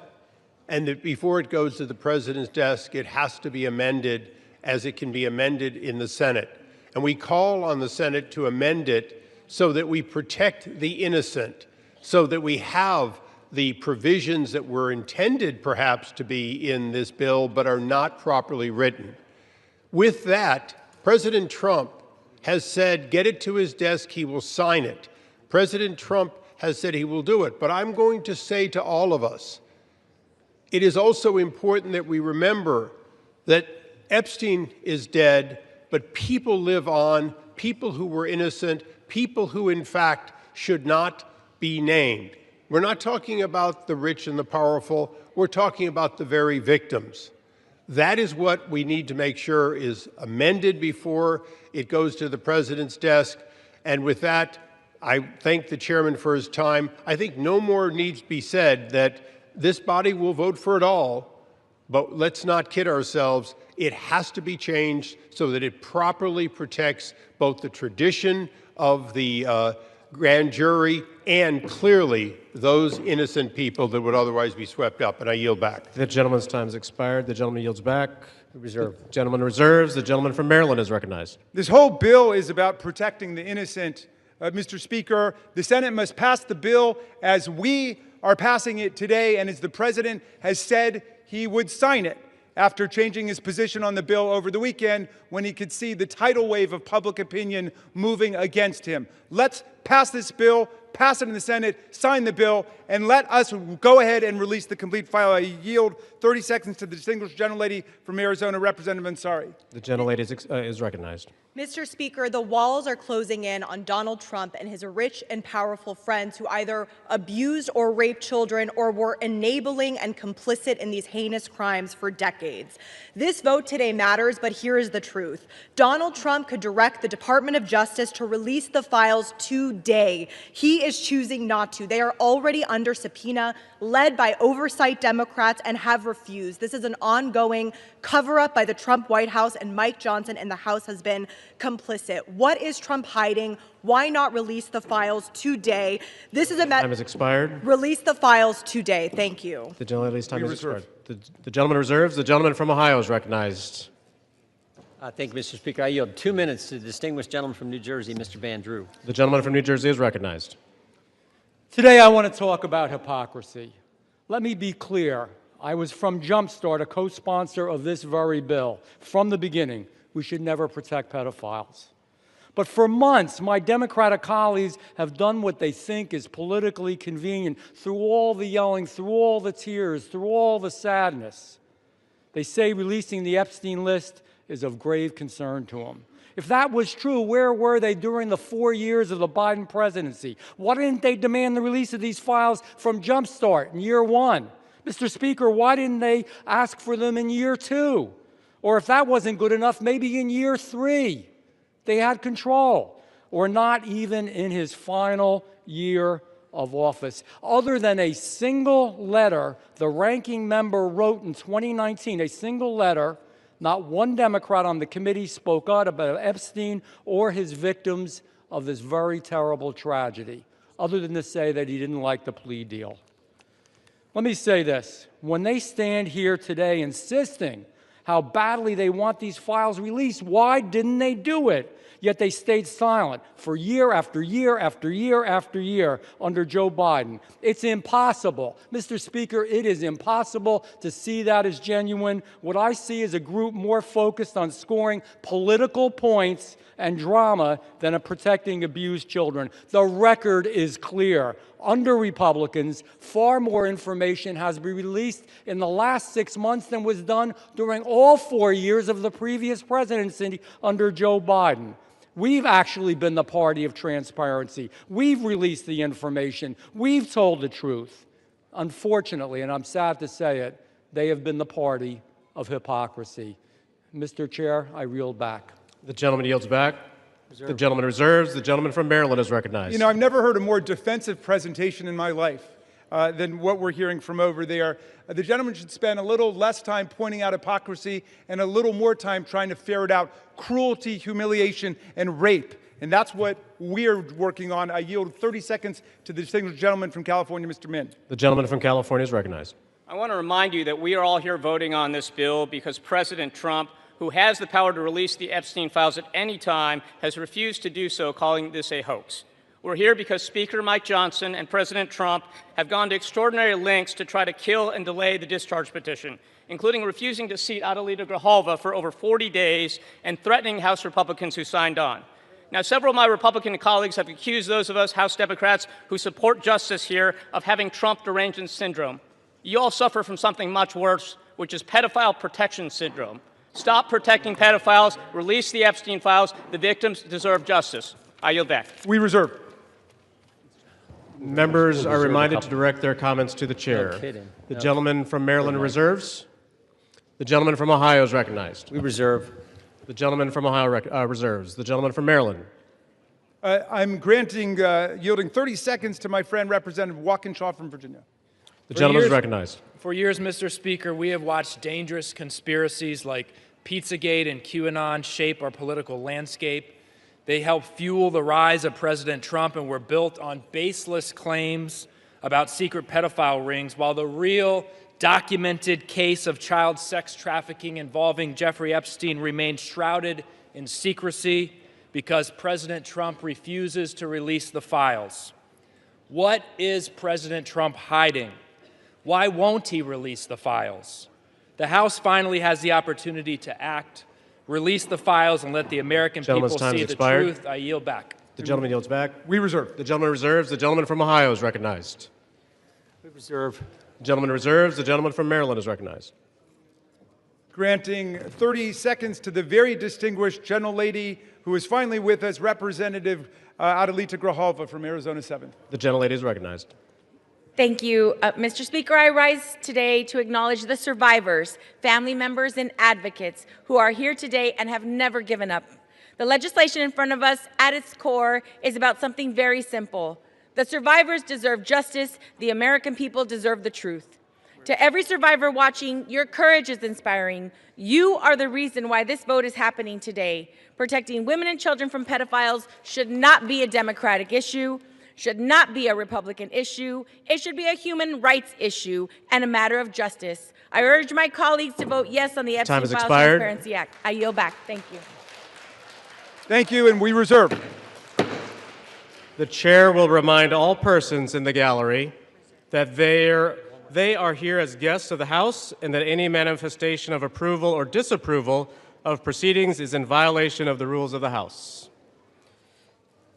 and that before it goes to the President's desk, it has to be amended as it can be amended in the Senate. And we call on the Senate to amend it so that we protect the innocent, so that we have the provisions that were intended perhaps to be in this bill but are not properly written. With that, President Trump has said, get it to his desk, he will sign it. President Trump has said he will do it. But I'm going to say to all of us, it is also important that we remember that Epstein is dead, but people live on, people who were innocent, people who, in fact, should not be named. We're not talking about the rich and the powerful. We're talking about the very victims. That is what we need to make sure is amended before it goes to the president's desk. And with that, I thank the chairman for his time. I think no more needs to be said that this body will vote for it all, but let's not kid ourselves. It has to be changed so that it properly protects both the tradition of the grand jury and clearly those innocent people that would otherwise be swept up. And I yield back. The gentleman's time has expired. The gentleman yields back. Reserve. The gentleman reserves. The gentleman from Maryland is recognized. This whole bill is about protecting the innocent. Mr. Speaker, the Senate must pass the bill as we are passing it today and as the president has said he would sign it after changing his position on the bill over the weekend when he could see the tidal wave of public opinion moving against him. Let's pass this bill, pass it in the Senate, sign the bill, and let us go ahead and release the complete file. I yield 30 seconds to the distinguished gentlelady from Arizona, Representative Ansari. The gentlelady is recognized. Mr. Speaker, the walls are closing in on Donald Trump and his rich and powerful friends who either abused or raped children or were enabling and complicit in these heinous crimes for decades. This vote today matters, but here is the truth. Donald Trump could direct the Department of Justice to release the files today. He is choosing not to. They are already under subpoena, led by oversight Democrats, and have refused. This is an ongoing cover-up by the Trump White House, and Mike Johnson and the House has been complicit. What is Trump hiding? Why not release the files today? This is a time has expired. Release the files today. Thank you. The gentlelady's time has expired. The gentleman reserves. The gentleman from Ohio is recognized. Thank you, Mr. Speaker. I yield 2 minutes to the distinguished gentleman from New Jersey, Mr. Van Drew. The gentleman from New Jersey is recognized. Today I want to talk about hypocrisy. Let me be clear. I was from Jumpstart, a co-sponsor of this very bill. From the beginning, we should never protect pedophiles. But for months, my Democratic colleagues have done what they think is politically convenient through all the yelling, through all the tears, through all the sadness. They say releasing the Epstein list is of grave concern to them. If that was true, where were they during the 4 years of the Biden presidency? Why didn't they demand the release of these files from Jumpstart in year 1? Mr. Speaker, why didn't they ask for them in year 2? Or if that wasn't good enough, maybe in year 3. They had control, or not even in his final year of office. Other than a single letter the ranking member wrote in 2019, a single letter, not one Democrat on the committee spoke out about Epstein or his victims of this very terrible tragedy, other than to say that he didn't like the plea deal. Let me say this. When they stand here today insisting how badly they want these files released, why didn't they do it? Yet they stayed silent for year after year after year after year under Joe Biden. It's impossible. Mr. Speaker, it is impossible to see that as genuine. What I see is a group more focused on scoring political points and drama than on protecting abused children. The record is clear. Under Republicans, far more information has been released in the last 6 months than was done during all 4 years of the previous presidency under Joe Biden. We've actually been the party of transparency. We've released the information. We've told the truth. Unfortunately, and I'm sad to say it, they have been the party of hypocrisy. Mr. Chair, I yield back. The gentleman yields back. The gentleman reserves. The gentleman from Maryland is recognized. You know, I've never heard a more defensive presentation in my life than what we're hearing from over there. The gentleman should spend a little less time pointing out hypocrisy and a little more time trying to ferret out cruelty, humiliation, and rape. And that's what we're working on. I yield 30 seconds to the distinguished gentleman from California, Mr. Min. The gentleman from California is recognized. I want to remind you that we are all here voting on this bill because President Trump, who has the power to release the Epstein files at any time, has refused to do so, calling this a hoax. We're here because Speaker Mike Johnson and President Trump have gone to extraordinary lengths to try to kill and delay the discharge petition, including refusing to seat 𝗟𝗶𝘃𝗲 for over 40 days and threatening House Republicans who signed on. Now, several of my Republican colleagues have accused those of us House Democrats who support justice here of having Trump derangement syndrome. You all suffer from something much worse, which is pedophile protection syndrome. Stop protecting pedophiles, release the Epstein files. The victims deserve justice. I yield back. We reserve. Members are reminded to direct their comments to the chair. No kidding. The No. gentleman from Maryland reserves. The gentleman from Ohio is recognized. We reserve. The gentleman from Ohio reserves. The gentleman from Maryland. I'm yielding 30 seconds to my friend Representative Walkinshaw from Virginia. The gentleman is recognized. For years, Mr. Speaker, we have watched dangerous conspiracies like Pizzagate and QAnon shape our political landscape. They help fuel the rise of President Trump and were built on baseless claims about secret pedophile rings, while the real documented case of child sex trafficking involving Jeffrey Epstein remains shrouded in secrecy because President Trump refuses to release the files. What is President Trump hiding? Why won't he release the files? The House finally has the opportunity to act, release the files, and let the American people see the truth. I yield back. The gentleman yields back. We reserve. The gentleman reserves. The gentleman from Ohio is recognized. We reserve. The gentleman reserves. The gentleman from Maryland is recognized. Granting 30 seconds to the very distinguished gentlelady who is finally with us, Representative 𝗟𝗶𝘃𝗲 from Arizona 7. The gentlelady is recognized. Thank you. Mr. Speaker, I rise today to acknowledge the survivors, family members, and advocates who are here today and have never given up. The legislation in front of us, at its core, is about something very simple. The survivors deserve justice. The American people deserve the truth. To every survivor watching, your courage is inspiring. You are the reason why this vote is happening today. Protecting women and children from pedophiles should not be a Democratic issue, should not be a Republican issue. It should be a human rights issue and a matter of justice. I urge my colleagues to vote yes on the Epstein Files Transparency Act. I yield back. Thank you. Thank you, and we reserve. The chair will remind all persons in the gallery that they are here as guests of the House and that any manifestation of approval or disapproval of proceedings is in violation of the rules of the House.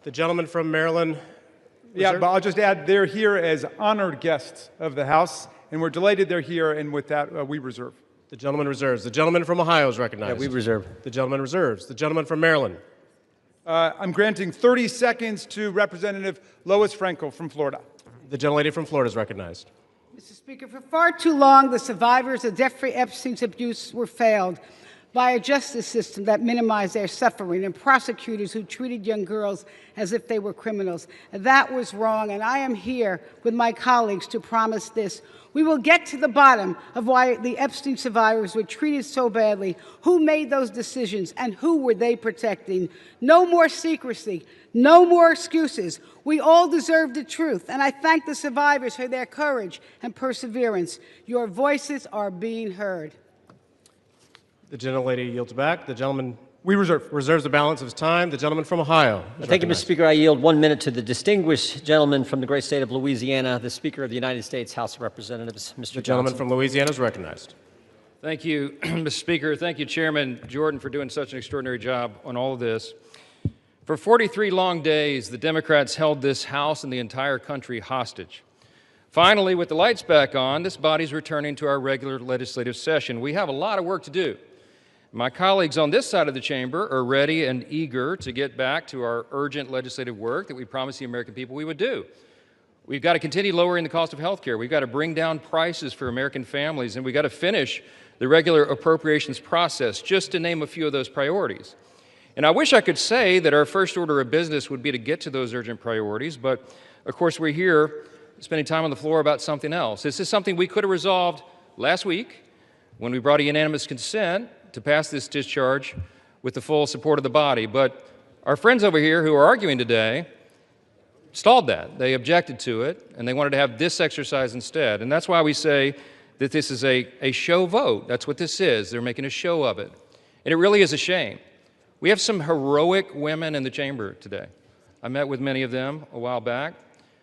The gentleman from Maryland. Yeah, but I'll just add, they're here as honored guests of the House, and we're delighted they're here, and with that, we reserve. The gentleman reserves. The gentleman from Ohio is recognized. Yeah, we reserve. The gentleman reserves. The gentleman from Maryland. I'm granting 30 seconds to Representative Lois Frankel from Florida. The gentlelady from Florida is recognized. Mr. Speaker, for far too long, the survivors of Jeffrey Epstein's abuse were failed by a justice system that minimized their suffering and prosecutors who treated young girls as if they were criminals. That was wrong, and I am here with my colleagues to promise this. We will get to the bottom of why the Epstein survivors were treated so badly, who made those decisions, and who were they protecting. No more secrecy, no more excuses. We all deserve the truth, and I thank the survivors for their courage and perseverance. Your voices are being heard. The gentlelady yields back. The gentleman reserves the balance of his time. The gentleman from Ohio. Thank you, Mr. Speaker. I yield 1 minute to the distinguished gentleman from the great state of Louisiana, the Speaker of the United States House of Representatives, Mr. The gentleman from Louisiana is recognized. Thank you, Mr. Speaker. Thank you, Chairman Jordan, for doing such an extraordinary job on all of this. For 43 long days, the Democrats held this House and the entire country hostage. Finally, with the lights back on, this body's returning to our regular legislative session. We have a lot of work to do. My colleagues on this side of the chamber are ready and eager to get back to our urgent legislative work that we promised the American people we would do. We've got to continue lowering the cost of health care. We've got to bring down prices for American families, and we've got to finish the regular appropriations process, just to name a few of those priorities. And I wish I could say that our first order of business would be to get to those urgent priorities, but of course we're here spending time on the floor about something else. This is something we could have resolved last week when we brought a unanimous consent to pass this discharge with the full support of the body. But our friends over here who are arguing today stalled that. They objected to it, and they wanted to have this exercise instead. And that's why we say that this is a show vote. That's what this is. They're making a show of it. And it really is a shame. We have some heroic women in the chamber today. I met with many of them a while back.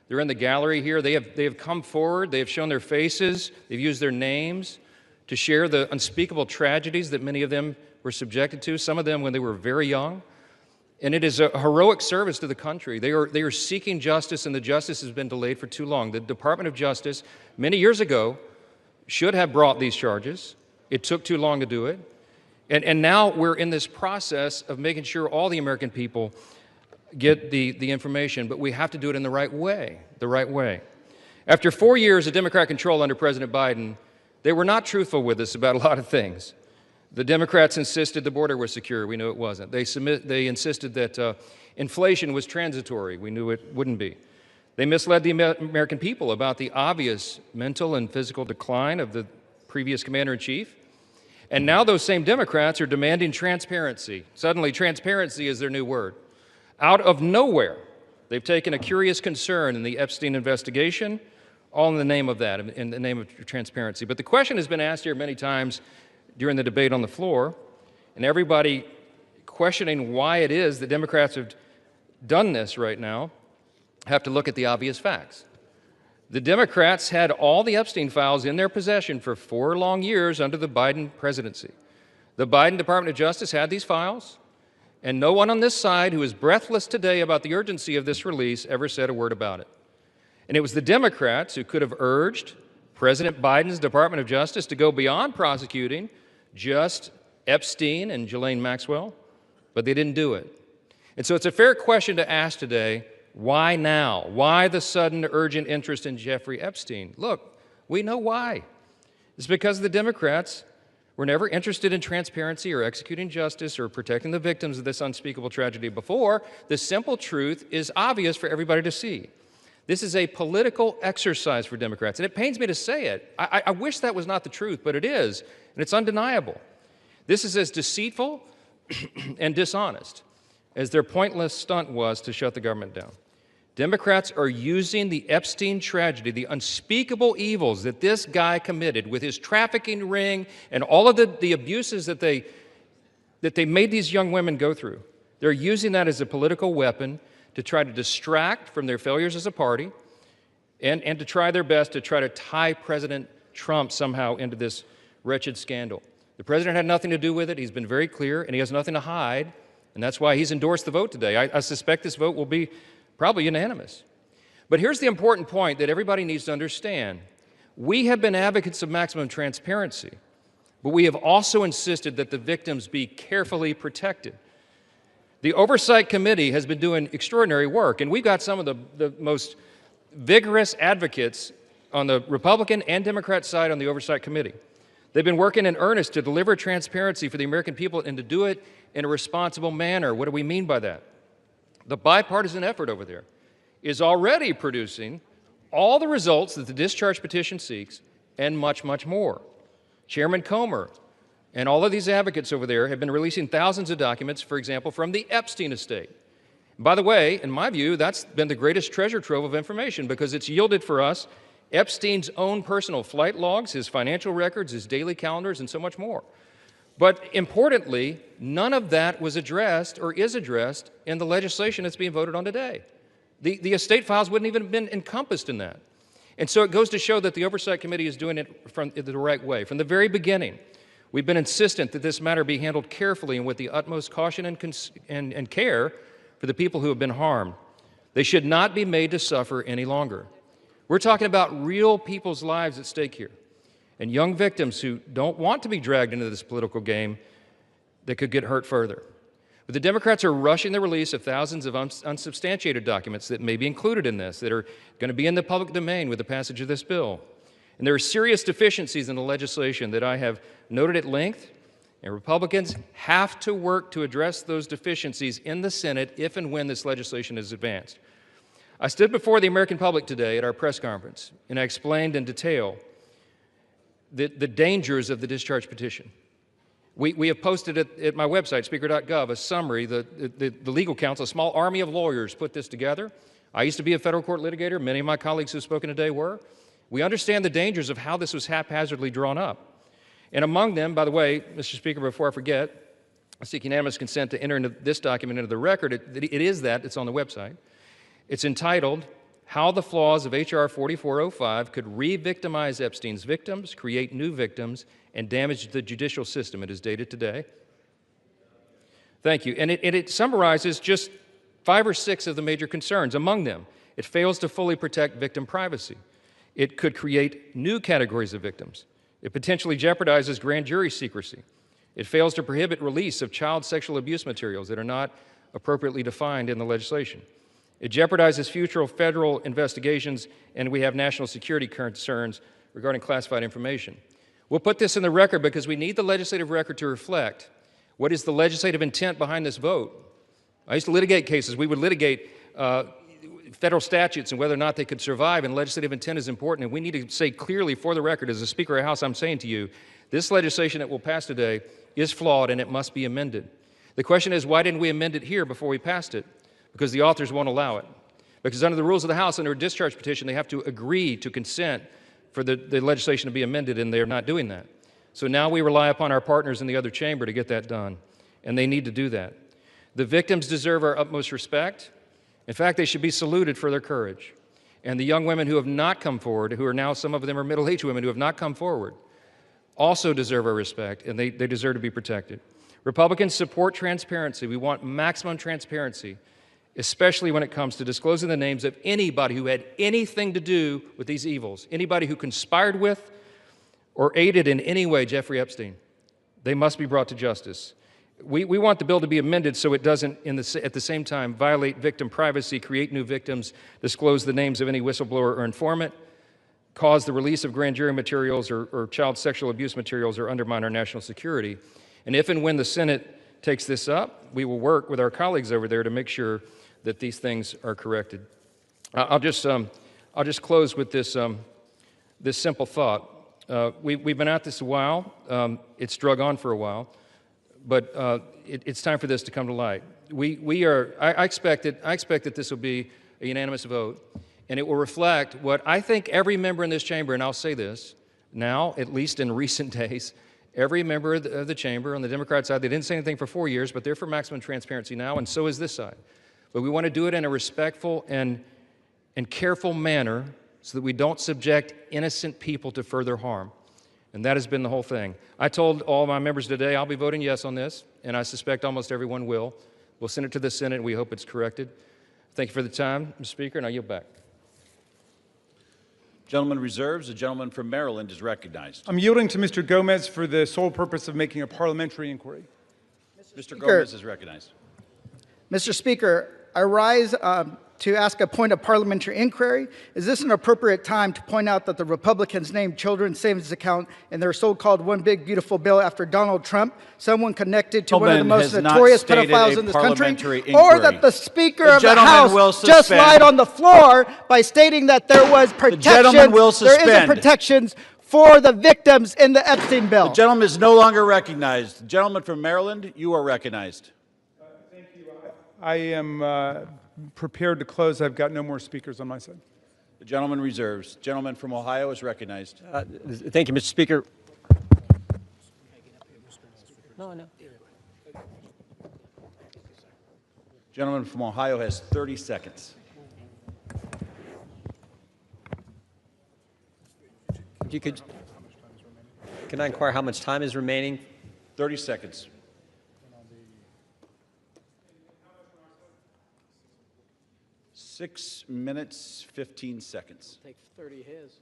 They're in the gallery here. They have come forward. They have shown their faces. They've used their names to share the unspeakable tragedies that many of them were subjected to, some of them when they were very young. And it is a heroic service to the country. They are seeking justice, and the justice has been delayed for too long. The Department of Justice, many years ago, should have brought these charges. It took too long to do it. And now we're in this process of making sure all the American people get the information, but we have to do it in the right way, After 4 years of Democrat control under President Biden, they were not truthful with us about a lot of things. The Democrats insisted the border was secure. We knew it wasn't. They insisted that inflation was transitory. We knew it wouldn't be. They misled the American people about the obvious mental and physical decline of the previous commander-in-chief. And now those same Democrats are demanding transparency. Suddenly, transparency is their new word. Out of nowhere, they've taken a curious concern in the Epstein investigation, all in the name of that, in the name of transparency. But the question has been asked here many times during the debate on the floor, and everybody questioning why it is that Democrats have done this right now have to look at the obvious facts. The Democrats had all the Epstein files in their possession for 4 long years under the Biden presidency. The Biden Department of Justice had these files, and no one on this side who is breathless today about the urgency of this release ever said a word about it. And it was the Democrats who could have urged President Biden's Department of Justice to go beyond prosecuting just Epstein and Ghislaine Maxwell, but they didn't do it. And so it's a fair question to ask today, why now? Why the sudden urgent interest in Jeffrey Epstein? Look, we know why. It's because the Democrats were never interested in transparency or executing justice or protecting the victims of this unspeakable tragedy before. The simple truth is obvious for everybody to see. This is a political exercise for Democrats, and it pains me to say it. I wish that was not the truth, but it is, and it's undeniable. This is as deceitful and dishonest as their pointless stunt was to shut the government down. Democrats are using the Epstein tragedy, the unspeakable evils that this guy committed with his trafficking ring and all of the abuses that they made these young women go through. They're using that as a political weapon to try to distract from their failures as a party and to try their best to try to tie President Trump somehow into this wretched scandal. The president had nothing to do with it. He's been very clear, and he has nothing to hide, and that's why he's endorsed the vote today. I suspect this vote will be probably unanimous. But here's the important point that everybody needs to understand. We have been advocates of maximum transparency, but we have also insisted that the victims be carefully protected. The Oversight Committee has been doing extraordinary work, and we've got some of the most vigorous advocates on the Republican and Democrat side on the Oversight Committee. They've been working in earnest to deliver transparency for the American people and to do it in a responsible manner. What do we mean by that? The bipartisan effort over there is already producing all the results that the discharge petition seeks and much, much more. Chairman Comer and all of these advocates over there have been releasing thousands of documents, for example, from the Epstein estate. By the way, in my view, that's been the greatest treasure trove of information because it's yielded for us Epstein's own personal flight logs, his financial records, his daily calendars, and so much more. But importantly, none of that was addressed or is addressed in the legislation that's being voted on today. The estate files wouldn't even have been encompassed in that. And so it goes to show that the Oversight Committee is doing it the right way. From the very beginning, we've been insistent that this matter be handled carefully and with the utmost caution and care for the people who have been harmed. They should not be made to suffer any longer. We're talking about real people's lives at stake here, and young victims who don't want to be dragged into this political game that could get hurt further. But the Democrats are rushing the release of thousands of unsubstantiated documents that may be included in this, that are going to be in the public domain with the passage of this bill. And there are serious deficiencies in the legislation that I have noted at length, and Republicans have to work to address those deficiencies in the Senate if and when this legislation is advanced. I stood before the American public today at our press conference, and I explained in detail the dangers of the discharge petition. We have posted at my website, speaker.gov, a summary. The legal counsel, a small army of lawyers, put this together. I used to be a federal court litigator. Many of my colleagues who have spoken today were. We understand the dangers of how this was haphazardly drawn up. And among them, by the way, Mr. Speaker, before I forget, I seek unanimous consent to enter into this document into the record. It's on the website. It's entitled, How the Flaws of H.R. 4405 Could Re-Victimize Epstein's Victims, Create New Victims, and Damage the Judicial System. It is dated today. Thank you. And it summarizes just 5 or 6 of the major concerns. Among them, it fails to fully protect victim privacy. It could create new categories of victims. It potentially jeopardizes grand jury secrecy. It fails to prohibit release of child sexual abuse materials that are not appropriately defined in the legislation. It jeopardizes future federal investigations, and we have national security concerns regarding classified information. We'll put this in the record because we need the legislative record to reflect what is the legislative intent behind this vote. I used to litigate cases. We would litigate federal statutes and whether or not they could survive, and legislative intent is important. And we need to say clearly for the record, as the Speaker of the House, I'm saying to you, this legislation that will pass today is flawed and it must be amended. The question is, why didn't we amend it here before we passed it? Because the authors won't allow it. Because under the rules of the House, under a discharge petition, they have to agree to consent for the legislation to be amended, and they're not doing that. So now we rely upon our partners in the other chamber to get that done, and they need to do that. The victims deserve our utmost respect. In fact, they should be saluted for their courage. And the young women who have not come forward, who are now, some of them are middle-aged women who have not come forward, also deserve our respect, and they deserve to be protected. Republicans support transparency. We want maximum transparency, especially when it comes to disclosing the names of anybody who had anything to do with these evils, anybody who conspired with or aided in any way Jeffrey Epstein. They must be brought to justice. We want the bill to be amended so it doesn't, at the same time, violate victim privacy, create new victims, disclose the names of any whistleblower or informant, cause the release of grand jury materials or child sexual abuse materials, or undermine our national security. And if and when the Senate takes this up, we will work with our colleagues over there to make sure that these things are corrected. I'll just close with this simple thought. We've been at this a while. It's drug on for a while, but it's time for this to come to light. I expect that this will be a unanimous vote, and it will reflect what I think every member in this chamber, and I'll say this now, at least in recent days, every member of the chamber on the Democrat side, they didn't say anything for 4 years, but they're for maximum transparency now, and so is this side. But we want to do it in a respectful and careful manner so that we don't subject innocent people to further harm. And that has been the whole thing. I told all my members today I'll be voting yes on this, and I suspect almost everyone will. We'll send it to the Senate, and we hope it's corrected. Thank you for the time, Mr. Speaker, and I yield back. Gentleman reserves. The gentleman from Maryland is recognized. I'm yielding to Mr. Gomez for the sole purpose of making a parliamentary inquiry. Mr. Gomez is recognized. Mr. Speaker, I rise to ask a point of parliamentary inquiry. Is this an appropriate time to point out that the Republicans named children's savings account in their so-called One Big Beautiful Bill after Donald Trump, someone connected to one of the most notorious pedophiles in this country, or that the Speaker of the House just lied on the floor by stating that there was protection, there isn't protections for the victims in the Epstein bill? The gentleman is no longer recognized. The gentleman from Maryland, you are recognized. Thank you. I am prepared to close. I've got no more speakers on my side. The gentleman reserves. Gentleman from Ohio is recognized. Thank you, Mr. Speaker. No. Gentleman from Ohio has 30 seconds. Can I inquire how much time is remaining? 30 seconds. 6 minutes, 15 seconds. Take 30 his.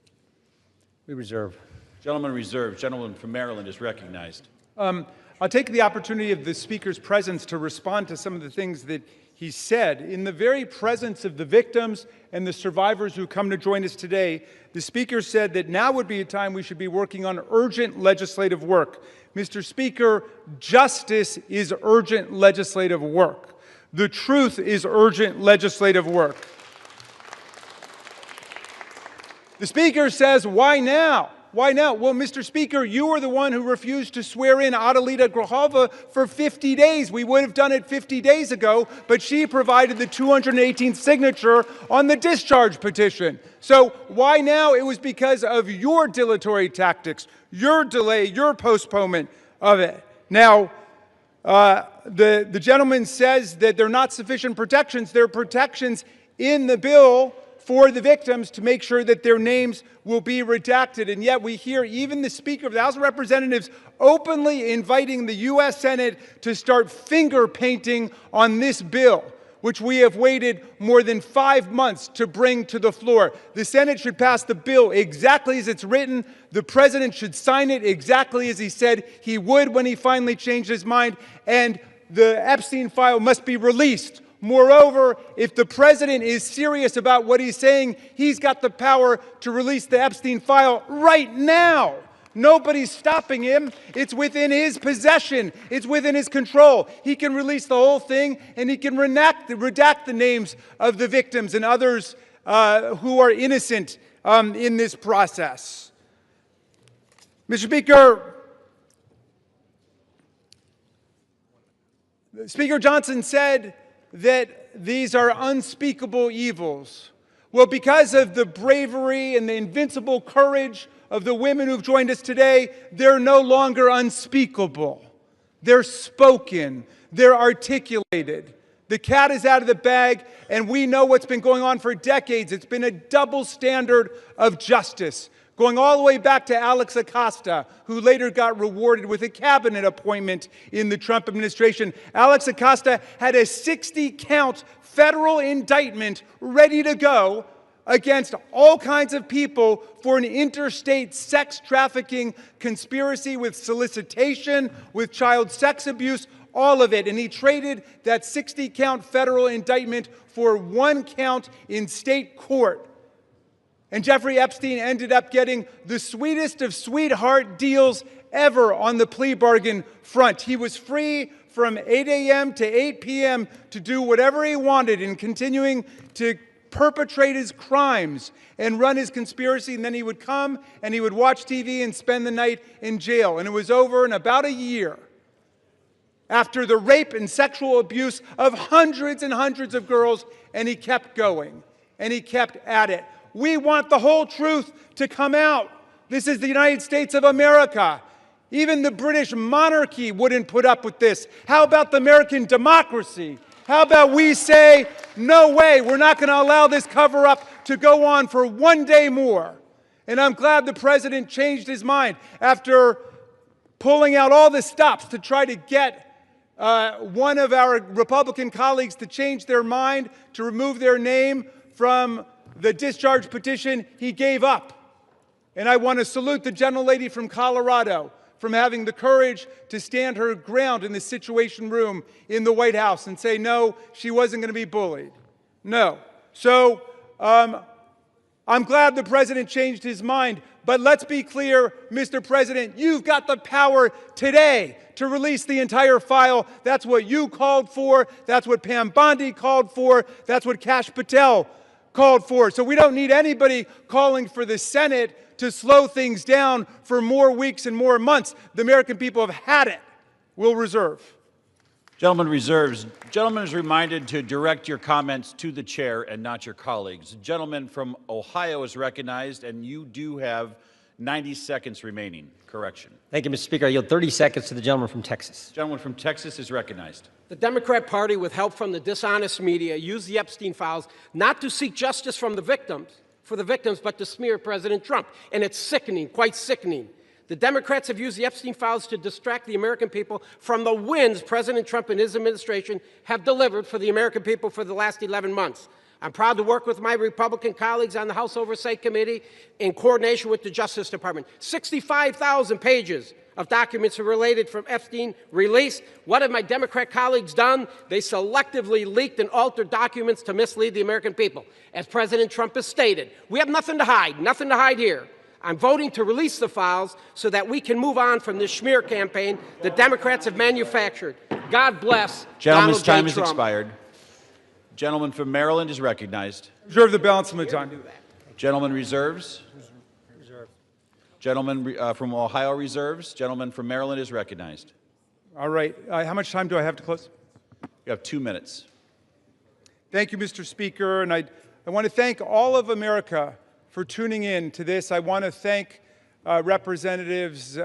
We reserve. Gentleman reserved. Gentleman from Maryland is recognized. I'll take the opportunity of the Speaker's presence to respond to some of the things that he said. In the very presence of the victims and the survivors who come to join us today, the Speaker said that now would be a time we should be working on urgent legislative work. Mr. Speaker, justice is urgent legislative work. The truth is urgent legislative work. The Speaker says, why now? Why now? Well, Mr. Speaker, you were the one who refused to swear in 𝗟𝗶𝘃𝗲 for 50 days. We would have done it 50 days ago, but she provided the 218th signature on the discharge petition. So why now? It was because of your dilatory tactics, your delay, your postponement of it. Now, the gentleman says that there are not sufficient protections. There are protections in the bill for the victims to make sure that their names will be redacted. And yet we hear even the Speaker of the House of Representatives openly inviting the U.S. Senate to start finger painting on this bill. which we have waited more than 5 months to bring to the floor. The Senate should pass the bill exactly as it's written. The President should sign it exactly as he said he would when he finally changed his mind, and the Epstein file must be released. Moreover, if the President is serious about what he's saying, he's got the power to release the Epstein file right now. Nobody's stopping him. It's within his possession. It's within his control. He can release the whole thing, and he can redact the names of the victims and others who are innocent in this process. Mr. Speaker, Speaker Johnson said that these are unspeakable evils. Well, because of the bravery and the invincible courage of the women who've joined us today, they're no longer unspeakable. They're spoken. They're articulated. The cat is out of the bag, and we know what's been going on for decades. It's been a double standard of justice, going all the way back to 𝗟𝗶𝘃𝗲, who later got rewarded with a cabinet appointment in the Trump administration. 𝗟𝗶𝘃𝗲 had a 60-count federal indictment ready to go against all kinds of people for an interstate sex trafficking conspiracy with solicitation, with child sex abuse, all of it. And he traded that 60-count federal indictment for 1 count in state court. And Jeffrey Epstein ended up getting the sweetest of sweetheart deals ever on the plea bargain front. He was free from 8 a.m. to 8 p.m. to do whatever he wanted and continuing to perpetrate his crimes and run his conspiracy, and then he would come and he would watch TV and spend the night in jail. And it was over in about a year after the rape and sexual abuse of hundreds and hundreds of girls, and he kept going and he kept at it. We want the whole truth to come out. This is the United States of America. Even the British monarchy wouldn't put up with this. How about the American democracy? How about we say, no way, we're not going to allow this cover-up to go on for 1 day more. And I'm glad the President changed his mind after pulling out all the stops to try to get one of our Republican colleagues to change their mind, to remove their name from the discharge petition. He gave up. And I want to salute the gentlelady from Colorado from having the courage to stand her ground in the Situation Room in the White House and say, no, she wasn't going to be bullied. No. So I'm glad the President changed his mind. But let's be clear, Mr. President, you've got the power today to release the entire file. That's what you called for. That's what Pam Bondi called for. That's what Kash Patel called for. So we don't need anybody calling for the Senate to slow things down for more weeks and more months. The American people have had it. We'll reserve. Gentleman reserves. Gentleman is reminded to direct your comments to the chair and not your colleagues. The gentleman from Ohio is recognized, and you do have 90 seconds remaining. Correction. Thank you, Mr. Speaker. I yield 30 seconds to the gentleman from Texas. The gentleman from Texas is recognized. The Democrat Party, with help from the dishonest media, used the Epstein files not to seek justice from the victims, but to smear President Trump. And it's sickening, quite sickening. The Democrats have used the Epstein files to distract the American people from the wins President Trump and his administration have delivered for the American people for the last 11 months. I'm proud to work with my Republican colleagues on the House Oversight Committee in coordination with the Justice Department. 65,000 pages of documents are related from Epstein released. What have my Democrat colleagues done? They selectively leaked and altered documents to mislead the American people. As President Trump has stated, we have nothing to hide here. I'm voting to release the files so that we can move on from this smear campaign the Democrats have manufactured. God bless Gentleman's Donald J. time has Trump. expired. Gentleman from Maryland is recognized. Reserve the balance of my time. Gentleman reserves. Gentleman from Ohio reserves. Gentleman from Maryland is recognized. All right. How much time do I have to close? You have 2 minutes. Thank you, Mr. Speaker. And I want to thank all of America for tuning in to this. I want to thank Representatives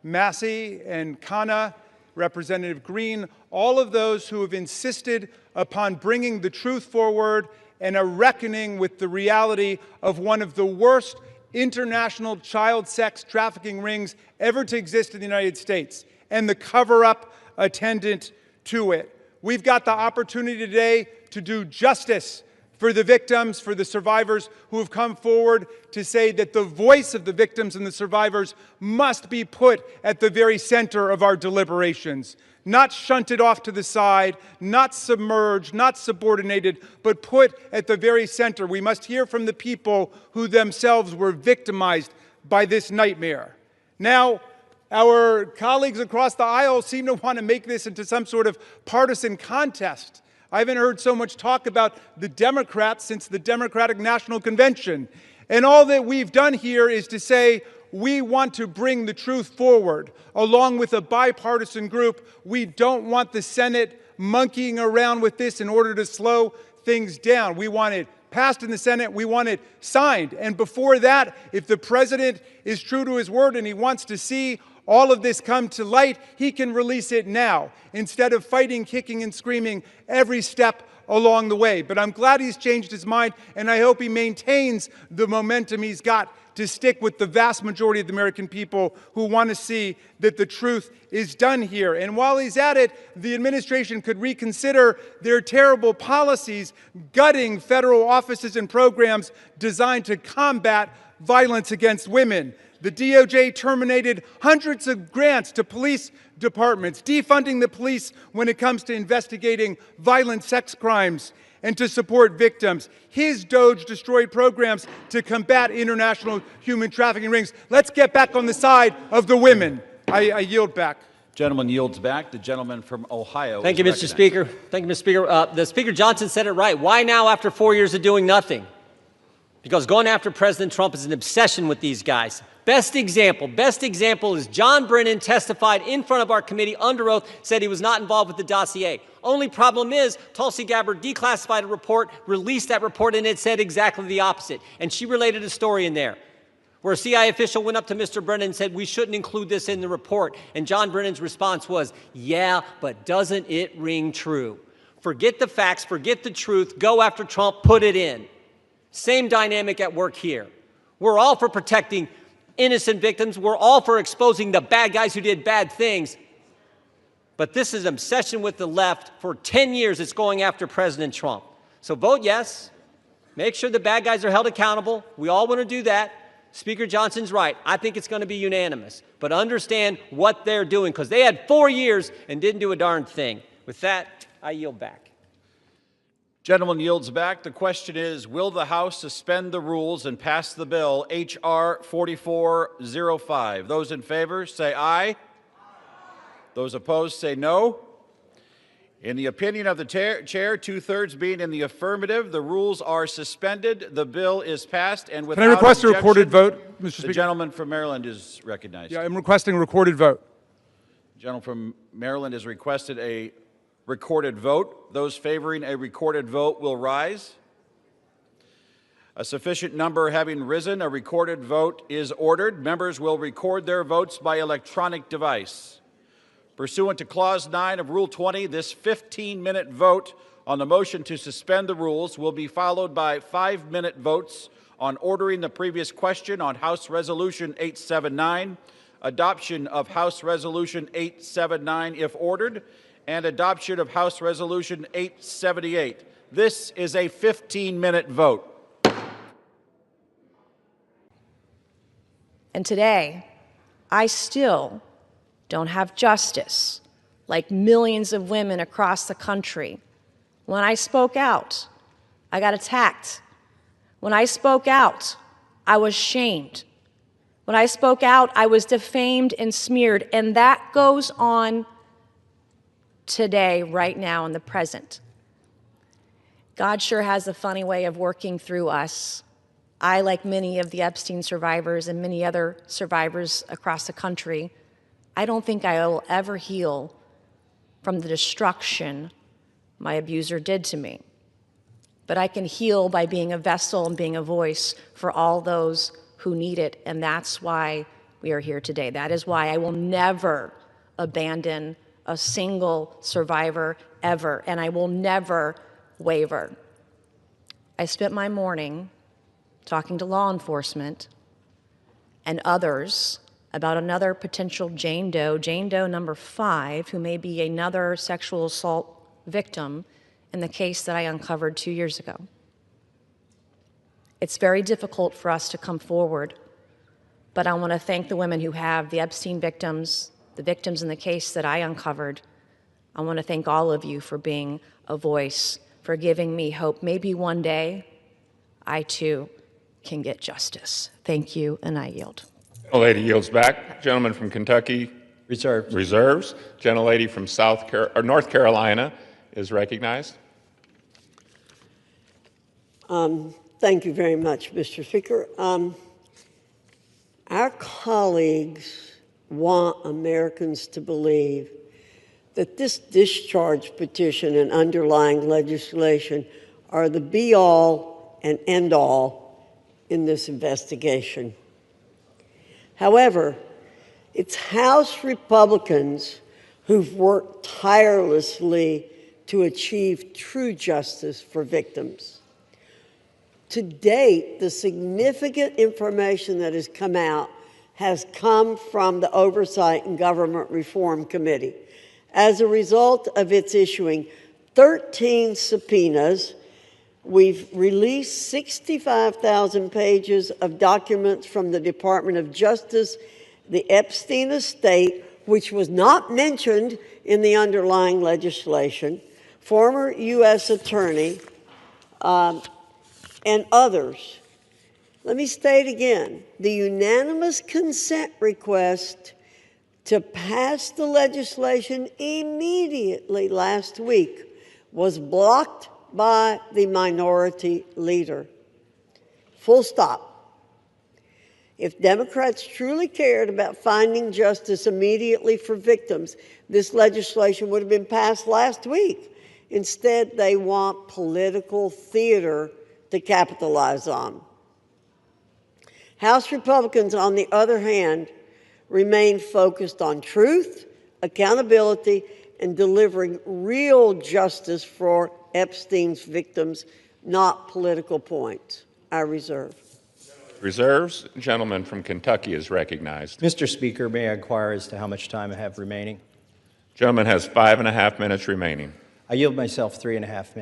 Massey and 𝗟𝗃, Representative Green, all of those who have insisted upon bringing the truth forward and a reckoning with the reality of one of the worst international child sex trafficking rings ever to exist in the United States and the cover-up attendant to it. We've got the opportunity today to do justice for the victims, for the survivors who have come forward to say that the voice of the victims and the survivors must be put at the very center of our deliberations. Not shunted off to the side, not submerged, not subordinated, but put at the very center. We must hear from the people who themselves were victimized by this nightmare. Now, our colleagues across the aisle seem to want to make this into some sort of partisan contest. I haven't heard so much talk about the Democrats since the Democratic National Convention. And all that we've done here is to say we want to bring the truth forward, along with a bipartisan group. We don't want the Senate monkeying around with this in order to slow things down. We want it passed in the Senate. We want it signed. And before that, if the president is true to his word and he wants to see all of this come to light, he can release it now, instead of fighting, kicking, and screaming every step along the way. But I'm glad he's changed his mind, and I hope he maintains the momentum he's got to stick with the vast majority of the American people who want to see that the truth is done here. And while he's at it, the administration could reconsider their terrible policies, gutting federal offices and programs designed to combat violence against women. The DOJ terminated hundreds of grants to police departments, defunding the police when it comes to investigating violent sex crimes and to support victims. His DOJ destroyed programs to combat international human trafficking rings. Let's get back on the side of the women. I yield back. Gentleman yields back. The gentleman from Ohio. Thank you, Mr. Speaker. Thank you, Mr. Speaker. The Speaker Johnson said it right. Why now after 4 years of doing nothing? Because going after President Trump is an obsession with these guys. Best example is John Brennan testified in front of our committee under oath, said he was not involved with the dossier. Only problem is Tulsi Gabbard declassified a report, released that report, and it said exactly the opposite. And she related a story in there where a CIA official went up to Mr. Brennan and said, we shouldn't include this in the report. And John Brennan's response was, yeah, but doesn't it ring true? Forget the facts, forget the truth, go after Trump, put it in. Same dynamic at work here. We're all for protecting innocent victims. We're all for exposing the bad guys who did bad things. But this is an obsession with the left. For 10 years, it's going after President Trump. So vote yes. Make sure the bad guys are held accountable. We all want to do that. Speaker Johnson's right. I think it's going to be unanimous. But understand what they're doing, because they had 4 years and didn't do a darn thing. With that, I yield back. Gentleman yields back. The question is, will the House suspend the rules and pass the bill H.R. 4405? Those in favor say aye. Those opposed say no. In the opinion of the chair, two-thirds being in the affirmative, the rules are suspended. The bill is passed, and without Can I request a objection, recorded vote, Mr. Speaker? The gentleman from Maryland is recognized. Yeah, I'm requesting a recorded vote. The gentleman from Maryland has requested a recorded vote. Those favoring a recorded vote will rise. A sufficient number having risen, a recorded vote is ordered. Members will record their votes by electronic device. Pursuant to Clause 9 of Rule 20, this 15-minute vote on the motion to suspend the rules will be followed by 5-minute votes on ordering the previous question on House Resolution 879, adoption of House Resolution 879 if ordered, and adoption of House Resolution 878. This is a 15-minute vote. And today, I still don't have justice like millions of women across the country. When I spoke out, I got attacked. When I spoke out, I was shamed. When I spoke out, I was defamed and smeared, and that goes on today, right now, in the present. God sure has a funny way of working through us. I, like many of the Epstein survivors and many other survivors across the country, I don't think I will ever heal from the destruction my abuser did to me. But I can heal by being a vessel and being a voice for all those who need it, and that's why we are here today. That is why I will never abandon a single survivor ever, and I will never waver. I spent my morning talking to law enforcement and others about another potential Jane Doe number 5, who may be another sexual assault victim in the case that I uncovered 2 years ago. It's very difficult for us to come forward, but I want to thank the women who have, the Epstein victims, the victims in the case that I uncovered. I want to thank all of you for being a voice, for giving me hope. Maybe one day I too can get justice. Thank you, and I yield. Gentlelady yields back. Gentleman from Kentucky reserves. Gentlelady from North Carolina is recognized. Thank you very much, Mr. Speaker. Our colleagues want Americans to believe that this discharge petition and underlying legislation are the be-all and end-all in this investigation. However, it's House Republicans who've worked tirelessly to achieve true justice for victims. To date, the significant information that has come out has come from the Oversight and Government Reform Committee as a result of its issuing 13 subpoenas. We've released 65,000 pages of documents from the Department of Justice, the Epstein estate, which was not mentioned in the underlying legislation, former U.S. attorney, and others. Let me state again, the unanimous consent request to pass the legislation immediately last week was blocked by the minority leader. Full stop. If Democrats truly cared about finding justice immediately for victims, this legislation would have been passed last week. Instead, they want political theater to capitalize on. House Republicans, on the other hand, remain focused on truth, accountability, and delivering real justice for Epstein's victims, not political points. I reserve. Reserves. Gentleman from Kentucky is recognized. Mr. Speaker, may I inquire as to how much time I have remaining? Gentleman has 5.5 minutes remaining. I yield myself 3.5 minutes.